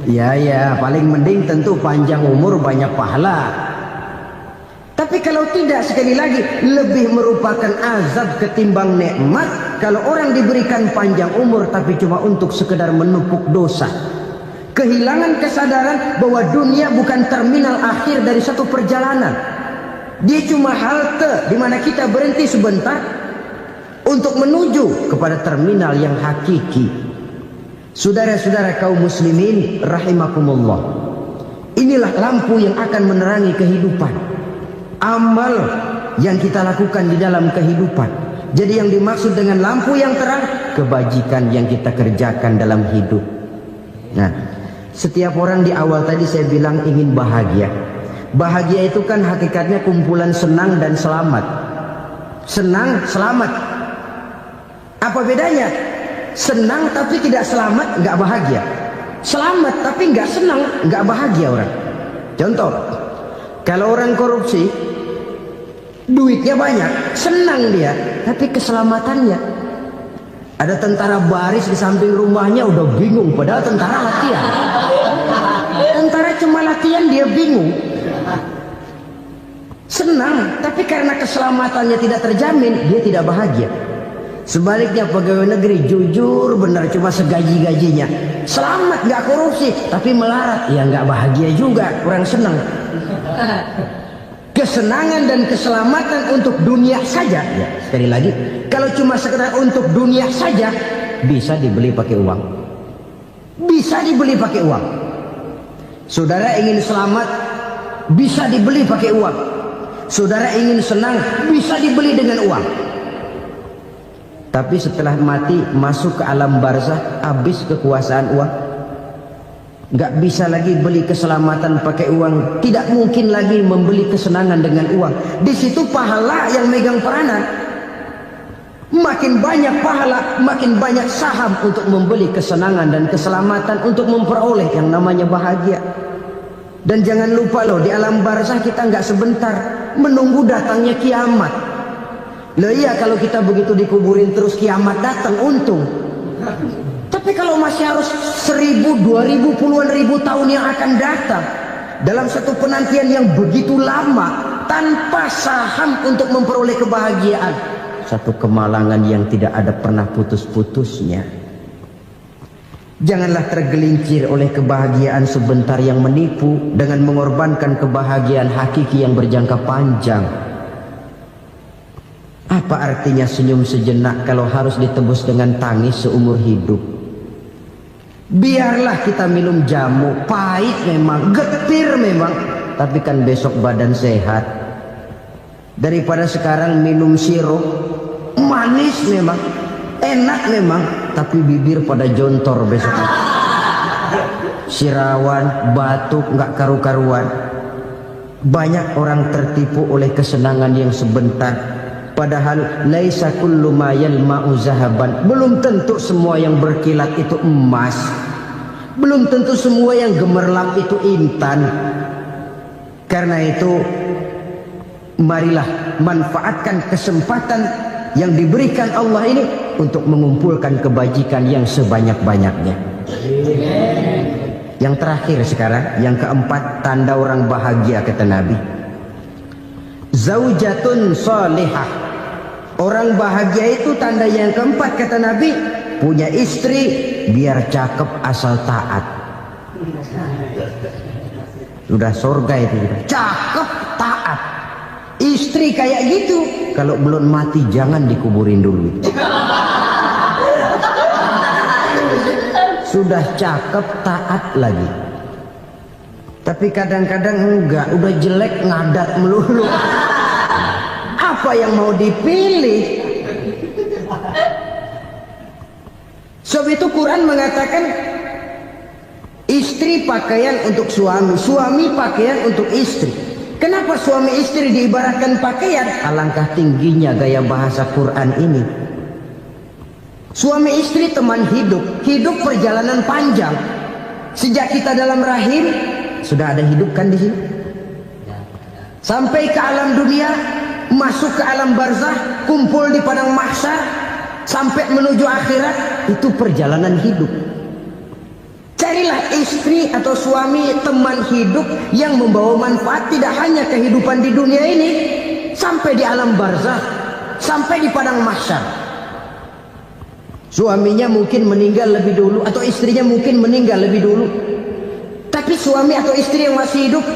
Ya, paling mending tentu panjang umur banyak pahala. Tapi kalau tidak, sekali lagi, lebih merupakan azab ketimbang nikmat kalau orang diberikan panjang umur tapi cuma untuk sekedar menumpuk dosa. Kehilangan kesadaran bahwa dunia bukan terminal akhir dari satu perjalanan. Dia cuma halte di mana kita berhenti sebentar untuk menuju kepada terminal yang hakiki. Saudara-saudara kaum muslimin rahimakumullah, inilah lampu yang akan menerangi kehidupan. Amal yang kita lakukan di dalam kehidupan. Jadi yang dimaksud dengan lampu yang terang, kebajikan yang kita kerjakan dalam hidup. Nah, setiap orang di awal tadi saya bilang ingin bahagia. Bahagia itu kan hakikatnya kumpulan senang dan selamat. Senang, selamat. Apa bedanya? Senang tapi tidak selamat, nggak bahagia. Selamat tapi nggak senang, nggak bahagia orang. Contoh, kalau orang korupsi, duitnya banyak, senang dia, tapi keselamatannya. Ada tentara baris di samping rumahnya udah bingung, padahal tentara latihan. Tentara cuma latihan dia bingung. Senang, tapi karena keselamatannya tidak terjamin, dia tidak bahagia. Sebaliknya pegawai negeri jujur benar cuma segaji-gajinya, selamat nggak korupsi, tapi melarat, ya nggak bahagia juga, kurang senang. Kesenangan dan keselamatan untuk dunia saja, ya, sekali lagi, kalau cuma sekedar untuk dunia saja, bisa dibeli pakai uang. Bisa dibeli pakai uang. Saudara ingin selamat, bisa dibeli pakai uang. Saudara ingin senang, bisa dibeli dengan uang. Tapi setelah mati, masuk ke alam barzah, habis kekuasaan uang. Nggak bisa lagi beli keselamatan pakai uang. Tidak mungkin lagi membeli kesenangan dengan uang. Di situ pahala yang megang peranan. Makin banyak pahala, makin banyak saham untuk membeli kesenangan dan keselamatan, untuk memperoleh yang namanya bahagia. Dan jangan lupa loh, di alam barzah kita nggak sebentar, menunggu datangnya kiamat. Loh iya, kalau kita begitu dikuburin terus kiamat datang, untung. Tapi kalau masih harus 1000, 2000, puluhan ribu tahun yang akan datang, dalam satu penantian yang begitu lama, tanpa saham untuk memperoleh kebahagiaan, satu kemalangan yang tidak ada pernah putus-putusnya. Janganlah tergelincir oleh kebahagiaan sebentar yang menipu dengan mengorbankan kebahagiaan hakiki yang berjangka panjang. Apa artinya senyum sejenak kalau harus ditebus dengan tangis seumur hidup? Biarlah kita minum jamu, pahit memang, getir memang, tapi kan besok badan sehat. Daripada sekarang minum sirup, manis memang, enak memang, tapi bibir pada jontor besok. Sirawan, batuk, nggak karu-karuan. Banyak orang tertipu oleh kesenangan yang sebentar. Padahal laisa kullu ma yalma'u zahaban. Belum tentu semua yang berkilat itu emas. Belum tentu semua yang gemerlap itu intan. Karena itu, marilah manfaatkan kesempatan yang diberikan Allah ini untuk mengumpulkan kebajikan yang sebanyak-banyaknya. Yang terakhir sekarang, yang keempat, tanda orang bahagia kata Nabi. Zaujatun salihah. Orang bahagia itu tanda yang keempat kata Nabi, punya istri biar cakep asal taat. Sudah surga itu, cakep taat. Istri kayak gitu, kalau belum mati jangan dikuburin dulu. Sudah cakep taat lagi. Tapi kadang-kadang enggak, udah jelek ngadat melulu. Apa yang mau dipilih? Sebab itu Quran mengatakan istri pakaian untuk suami, suami pakaian untuk istri. Kenapa suami istri diibaratkan pakaian? Alangkah tingginya gaya bahasa Quran ini. Suami istri teman hidup, hidup perjalanan panjang. Sejak kita dalam rahim sudah ada hidup kan di sini. Sampai ke alam dunia, masuk ke alam barzah, kumpul di padang mahsyar, sampai menuju akhirat, itu perjalanan hidup. Carilah istri atau suami teman hidup yang membawa manfaat tidak hanya kehidupan di dunia ini, sampai di alam barzah, sampai di padang mahsyar. Suaminya mungkin meninggal lebih dulu, atau istrinya mungkin meninggal lebih dulu, tapi suami atau istri yang masih hidup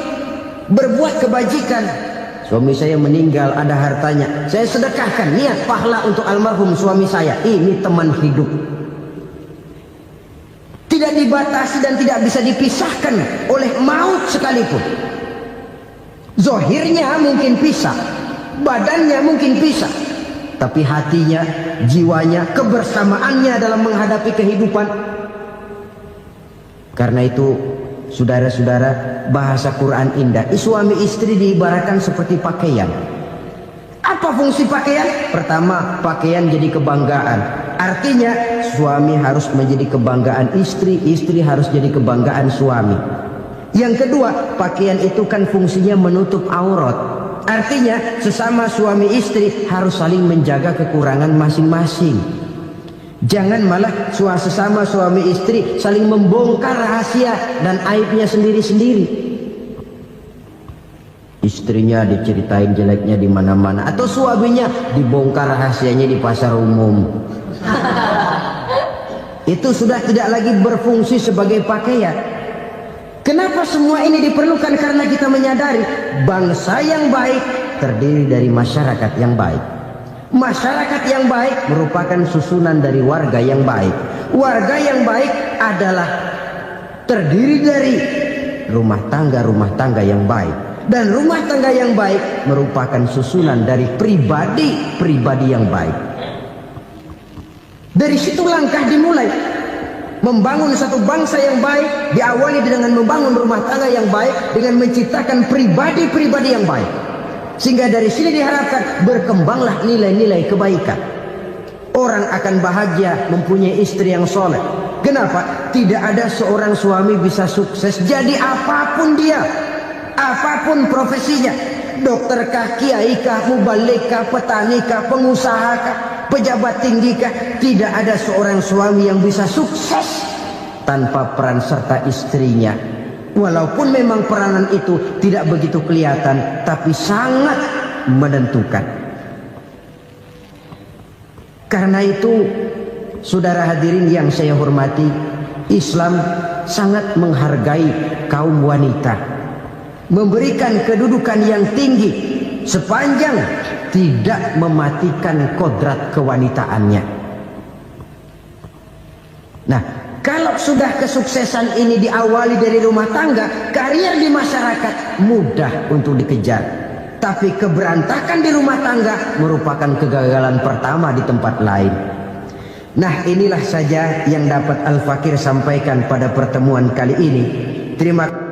berbuat kebajikan. Suami saya meninggal, ada hartanya, saya sedekahkan, niat pahala untuk almarhum suami saya. Ini teman hidup, tidak dibatasi dan tidak bisa dipisahkan oleh maut sekalipun. Zohirnya mungkin pisah, badannya mungkin pisah, tapi hatinya, jiwanya, kebersamaannya dalam menghadapi kehidupan. Karena itu, saudara-saudara, bahasa Quran indah. Suami istri diibaratkan seperti pakaian. Apa fungsi pakaian? Pertama, pakaian jadi kebanggaan. Artinya, suami harus menjadi kebanggaan istri, istri harus jadi kebanggaan suami. Yang kedua, pakaian itu kan fungsinya menutup aurat. Artinya sesama suami istri harus saling menjaga kekurangan masing-masing. Jangan malah sesama suami istri saling membongkar rahasia dan aibnya sendiri-sendiri. Istrinya diceritain jeleknya di mana-mana, atau suaminya dibongkar rahasianya di pasar umum. Itu sudah tidak lagi berfungsi sebagai pakaian. Kenapa semua ini diperlukan? Karena kita menyadari bangsa yang baik terdiri dari masyarakat yang baik. Masyarakat yang baik merupakan susunan dari warga yang baik. Warga yang baik adalah terdiri dari rumah tangga yang baik. Dan rumah tangga yang baik merupakan susunan dari pribadi yang baik. Dari situ langkah dimulai. Membangun satu bangsa yang baik diawali dengan membangun rumah tangga yang baik, dengan menciptakan pribadi-pribadi yang baik. Sehingga dari sini diharapkan berkembanglah nilai-nilai kebaikan. Orang akan bahagia mempunyai istri yang soleh. Kenapa? Tidak ada seorang suami bisa sukses jadi apapun dia, apapun profesinya. Dokterkah, kiaikah, mubalikah, petanikah, pengusahakah, pejabat tinggikah, tidak ada seorang suami yang bisa sukses tanpa peran serta istrinya. Walaupun memang peranan itu tidak begitu kelihatan, tapi sangat menentukan. Karena itu, saudara hadirin yang saya hormati, Islam sangat menghargai kaum wanita, memberikan kedudukan yang tinggi sepanjang tidak mematikan kodrat kewanitaannya. Nah, kalau sudah kesuksesan ini diawali dari rumah tangga, karier di masyarakat mudah untuk dikejar. Tapi keberantakan di rumah tangga merupakan kegagalan pertama di tempat lain. Nah, inilah saja yang dapat Al-Fakir sampaikan pada pertemuan kali ini. Terima kasih.